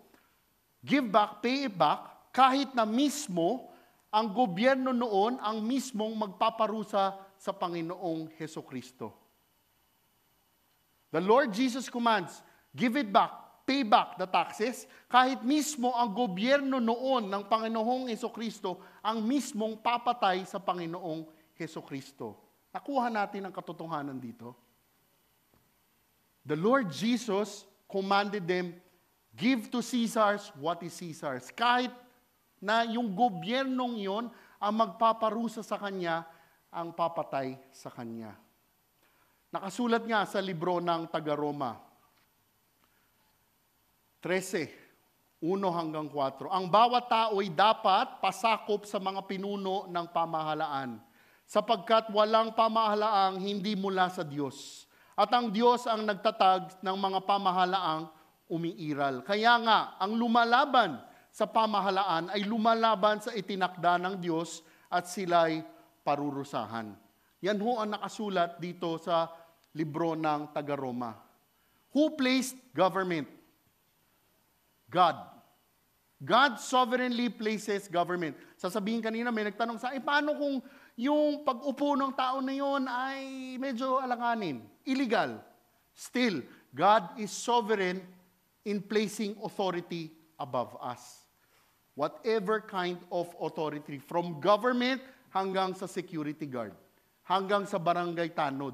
Speaker 1: give back, pay it back, kahit na mismo ang gobyerno noon ang mismong magpaparusa sa Panginoong Hesukristo. The Lord Jesus commands, give it back, pay back the taxes, kahit mismo ang gobyerno noon ng Panginoong Hesukristo ang mismong papatay sa Panginoong Hesukristo. Nakuha natin ang katotohanan dito. The Lord Jesus commanded them, give to Caesar's what is Caesar's. Kahit na yung gobyernong yon ang magpaparusa sa kanya, ang papatay sa kanya. Nakasulat nga sa libro ng taga-Roma, 13, 1 hanggang 4. Ang bawat tao ay dapat pasakop sa mga pinuno ng pamahalaan, sapagkat walang pamahalaang hindi mula sa Diyos. At ang Diyos ang nagtatag ng mga pamahalaang umiiral. Kaya nga, ang lumalaban sa pamahalaan ay lumalaban sa itinakda ng Diyos at sila'y parurusahan. Yan ho ang nakasulat dito sa libro ng taga-Roma. Who placed government? God. God sovereignly places government. Sasabihin kanina, may nagtanong sa, paano kung yung pag-upo ng tao na yun ay medyo alanganin, illegal? Still, God is sovereign in placing authority above us. Whatever kind of authority, from government hanggang sa security guard, hanggang sa barangay tanod.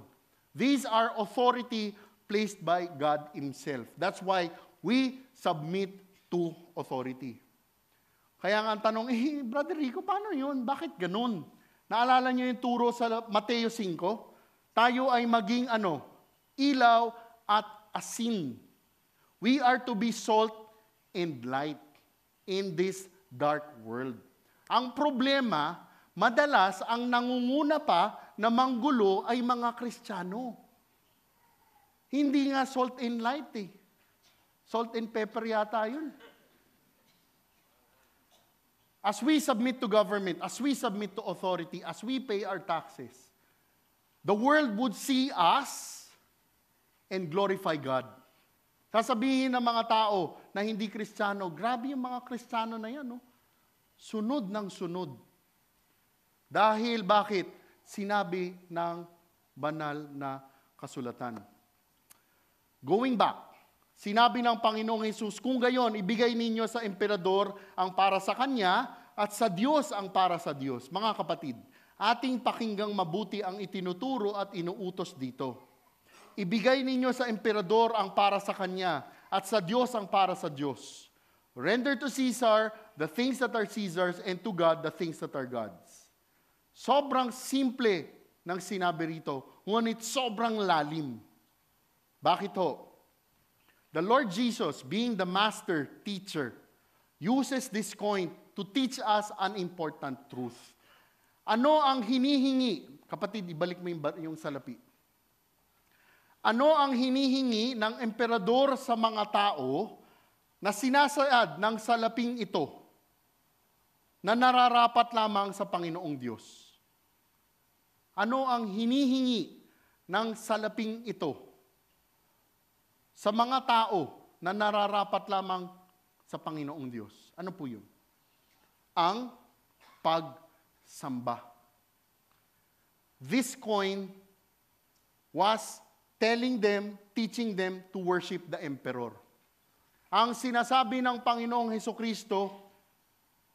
Speaker 1: These are authority placed by God Himself. That's why we submit to authority. Kaya nga ang tanong, Brother Rico, paano yun? Bakit ganun? Naalala niyo yung turo sa Mateo 5? Tayo ay maging ilaw at asin. We are to be salt and light in this dark world. Ang problema, madalas ang nangunguna pa na manggulo ay mga Kristiyano. Hindi nga salt and light eh. Salt and pepper yata yun. As we submit to government, as we submit to authority, as we pay our taxes, the world would see us and glorify God. Sasabihin ng mga tao na hindi Kristiyano, grabe yung mga Kristiyano na yan, no? Sunod ng sunod. Dahil bakit? Sinabi ng banal na kasulatan. Going back, sinabi ng Panginoong Hesus, kung gayon, ibigay ninyo sa emperador ang para sa kanya at sa Diyos ang para sa Diyos. Mga kapatid, ating pakinggang mabuti ang itinuturo at inuutos dito. Ibigay ninyo sa emperador ang para sa kanya at sa Diyos ang para sa Diyos. Render to Caesar the things that are Caesar's and to God the things that are God's. Sobrang simple ng sinabi rito, ngunit sobrang lalim. Bakit ho? The Lord Jesus, being the master teacher, uses this coin to teach us an important truth. Ano ang hinihingi? Kapatid, ibalik mo yung salapi. Ano ang hinihingi ng emperador sa mga tao na sinasayad ng salaping ito na nararapat lamang sa Panginoong Diyos? Ano ang hinihingi ng salaping ito sa mga tao na nararapat lamang sa Panginoong Diyos? Ano po yun? Ang pagsamba. This coin was telling them, teaching them to worship the emperor. Ang sinasabi ng Panginoong Hesukristo,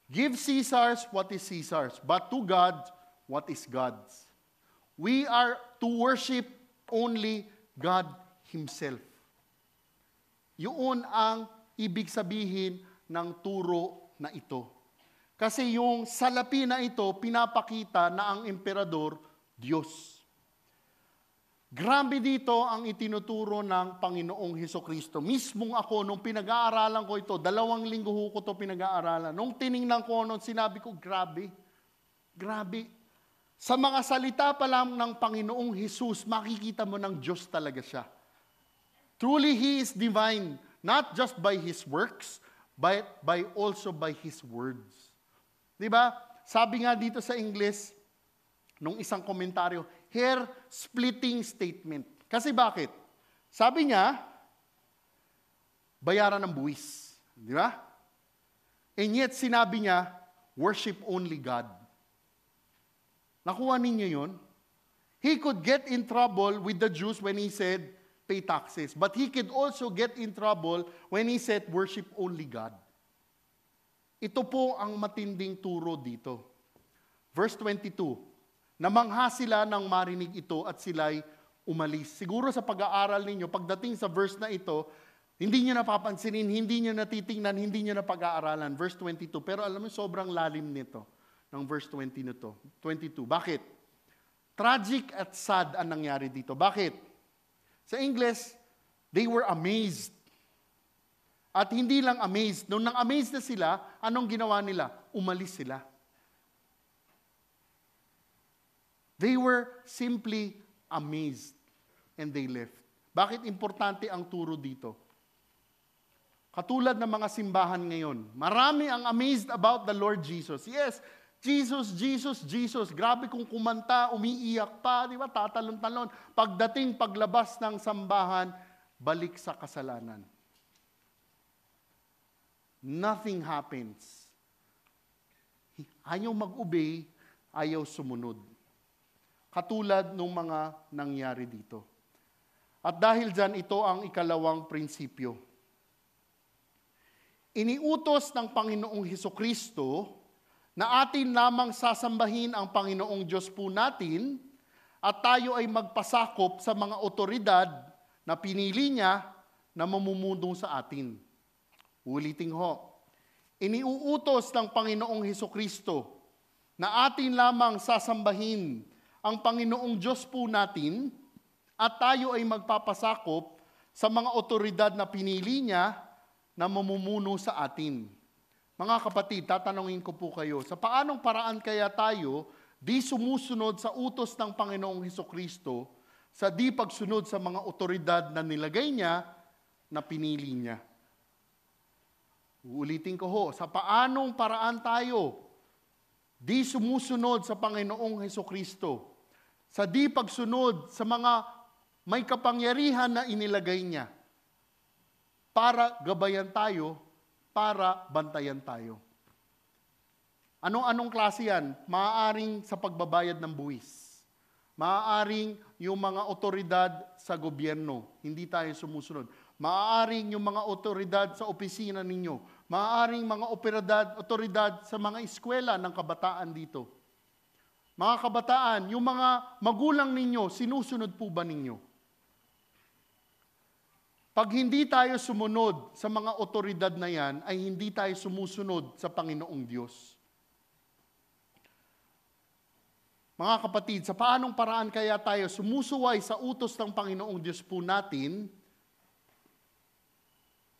Speaker 1: give Caesar's what is Caesar's, but to God what is God's. We are to worship only God Himself. Yun ang ibig sabihin ng turo na ito. Kasi yung salapi na ito, pinapakita na ang emperador, Diyos. Grabe dito ang itinuturo ng Panginoong Hesukristo. Mismong ako, nung pinag-aaralan ko ito, 2 linggo ko ito pinag-aaralan. Nung tiningnan ko, nung sinabi ko, grabe. Grabe. Sa mga salita pa lang ng Panginoong Hesus, makikita mo ng Diyos talaga siya. Truly, He is divine, not just by His works, but also by His words. Diba? Sabi nga dito sa English, nung isang komentaryo, hair-splitting statement. Kasi bakit? Sabi niya, bayaran ng buwis. Di ba? And yet, sinabi niya, worship only God. Nakuha ninyo yun? He could get in trouble with the Jews when he said, pay taxes. But he could also get in trouble when he said, worship only God. Ito po ang matinding turo dito. Verse 22, namangha sila nang marinig ito at sila'y umalis. Siguro sa pag-aaral ninyo, pagdating sa verse na ito, hindi nyo napapansinin, hindi nyo natitingnan, hindi nyo napag-aaralan. Verse 22. Pero alam mo, sobrang lalim nito ng verse 20 nito. 22. Bakit? Tragic at sad ang nangyari dito. Bakit? Sa English, they were amazed. At hindi lang amazed. Nung nang-amazed na sila, anong ginawa nila? Umalis sila. They were simply amazed and they left. Bakit importante ang turo dito? Katulad ng mga simbahan ngayon, marami ang amazed about the Lord Jesus. Yes, Jesus, Jesus, Jesus. Grabe kung kumanta, umiiyak pa, di ba? Tatalon-talon. Pagdating, paglabas ng sambahan, balik sa kasalanan. Nothing happens. Ayaw mag-obey, ayaw sumunod. Katulad ng mga nangyari dito. At dahil dyan, ito ang ikalawang prinsipyo. Iniutos ng Panginoong Hesukristo na atin lamang sasambahin ang Panginoong Diyos po natin at tayo ay magpasakop sa mga otoridad na pinili niya na mamumuno sa atin. Ulitin ho. Iniuutos ng Panginoong Hesukristo na atin lamang sasambahin ang Panginoong Diyos po natin at tayo ay magpapasakop sa mga otoridad na pinili niya na mamumuno sa atin. Mga kapatid, tatanungin ko po kayo, sa paanong paraan kaya tayo di sumusunod sa utos ng Panginoong Hesukristo sa di pagsunod sa mga otoridad na nilagay niya na pinili niya? Uulitin ko ho, sa paanong paraan tayo di sumusunod sa Panginoong Hesukristo sa di pagsunod sa mga may kapangyarihan na inilagay niya para gabayan tayo, para bantayan tayo. Anong klase yan? Maaaring sa pagbabayad ng buwis. Maaaring yung mga otoridad sa gobyerno, hindi tayo sumusunod. Maaaring yung mga otoridad sa opisina ninyo. Maaaring mga otoridad sa mga eskwela ng kabataan dito. Mga kabataan, yung mga magulang ninyo, sinusunod po ba ninyo? Pag hindi tayo sumunod sa mga otoridad na yan, ay hindi tayo sumusunod sa Panginoong Diyos. Mga kapatid, sa paanong paraan kaya tayo sumusuway sa utos ng Panginoong Diyos po natin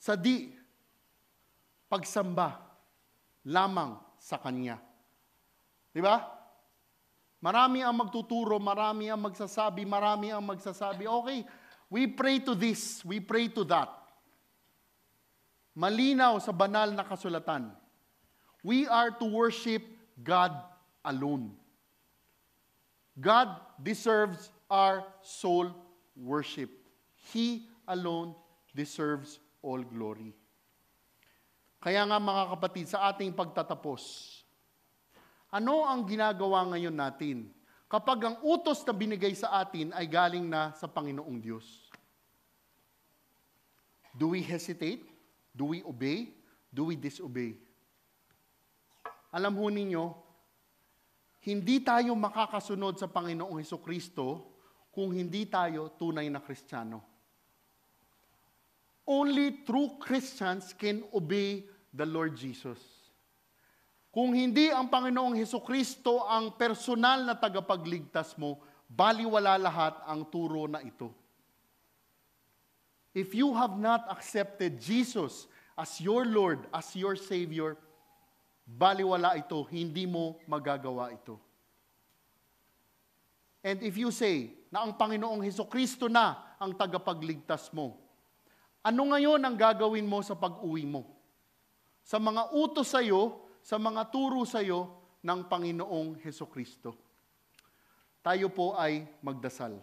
Speaker 1: sa di pagsamba lamang sa Kanya? Di ba? Marami ang magtuturo, marami ang magsasabi, okay, we pray to this, we pray to that. Malinaw sa banal na kasulatan. We are to worship God alone. God deserves our soul worship. He alone deserves all glory. Kaya nga mga kapatid, sa ating pagtatapos, ano ang ginagawa ngayon natin kapag ang utos na binigay sa atin ay galing na sa Panginoong Diyos? Do we hesitate? Do we obey? Do we disobey? Alam ho ninyo, hindi tayo makakasunod sa Panginoong Hesukristo kung hindi tayo tunay na Kristiyano. Only true Christians can obey the Lord Jesus. Kung hindi ang Panginoong Hesukristo ang personal na tagapagligtas mo, baliwala lahat ang turo na ito. If you have not accepted Jesus as your Lord, as your Savior, baliwala ito, hindi mo magagawa ito. And if you say na ang Panginoong Hesukristo na ang tagapagligtas mo, ano ngayon ang gagawin mo sa pag-uwi mo? Sa mga utos sa iyo, sa mga turo sa iyo ng Panginoong Hesukristo. Tayo po ay magdasal.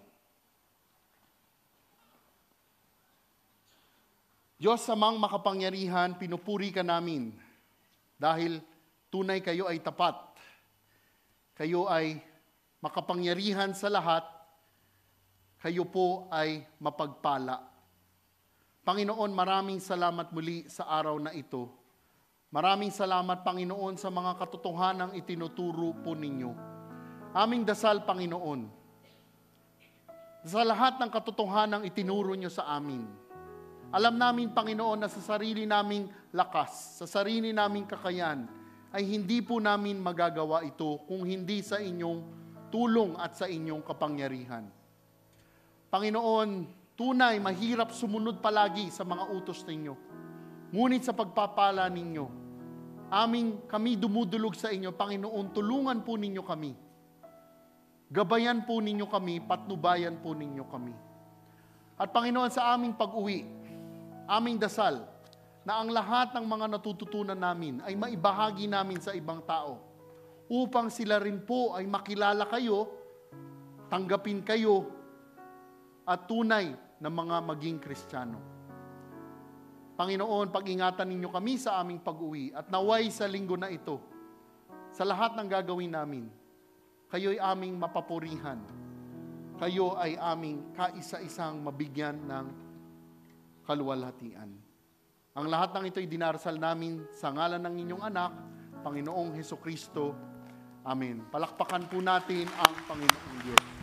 Speaker 1: Diyos amang makapangyarihan, pinupuri ka namin dahil tunay kayo ay tapat. Kayo ay makapangyarihan sa lahat. Kayo po ay mapagpala. Panginoon, maraming salamat muli sa araw na ito. Maraming salamat, Panginoon, sa mga katotohanang itinuturo po ninyo. Aming dasal, Panginoon, sa lahat ng katotohanang itinuro nyo sa amin. Alam namin, Panginoon, na sa sarili naming lakas, sa sarili naming kakayan, ay hindi po namin magagawa ito kung hindi sa inyong tulong at sa inyong kapangyarihan. Panginoon, tunay, mahirap sumunod palagi sa mga utos ninyo. Ngunit sa pagpapala ninyo, kami dumudulog sa inyo, Panginoon, tulungan po ninyo kami. Gabayan po ninyo kami, patnubayan po ninyo kami. At Panginoon, sa aming pag-uwi, aming dasal, na ang lahat ng mga natututunan namin ay maibahagi namin sa ibang tao, upang sila rin po ay makilala kayo, tanggapin kayo, at tunay na mga maging Kristiyano. Panginoon, pag-ingatan ninyo kami sa aming pag-uwi at naway sa linggo na ito, sa lahat ng gagawin namin, kayo'y aming mapapurihan. Kayo ay aming kaisa-isang mabigyan ng kaluwalhatian. Ang lahat ng ito'y dinarasal namin sa ngalan ng inyong anak, Panginoong Hesukristo. Amen. Palakpakan po natin ang Panginoong Diyos.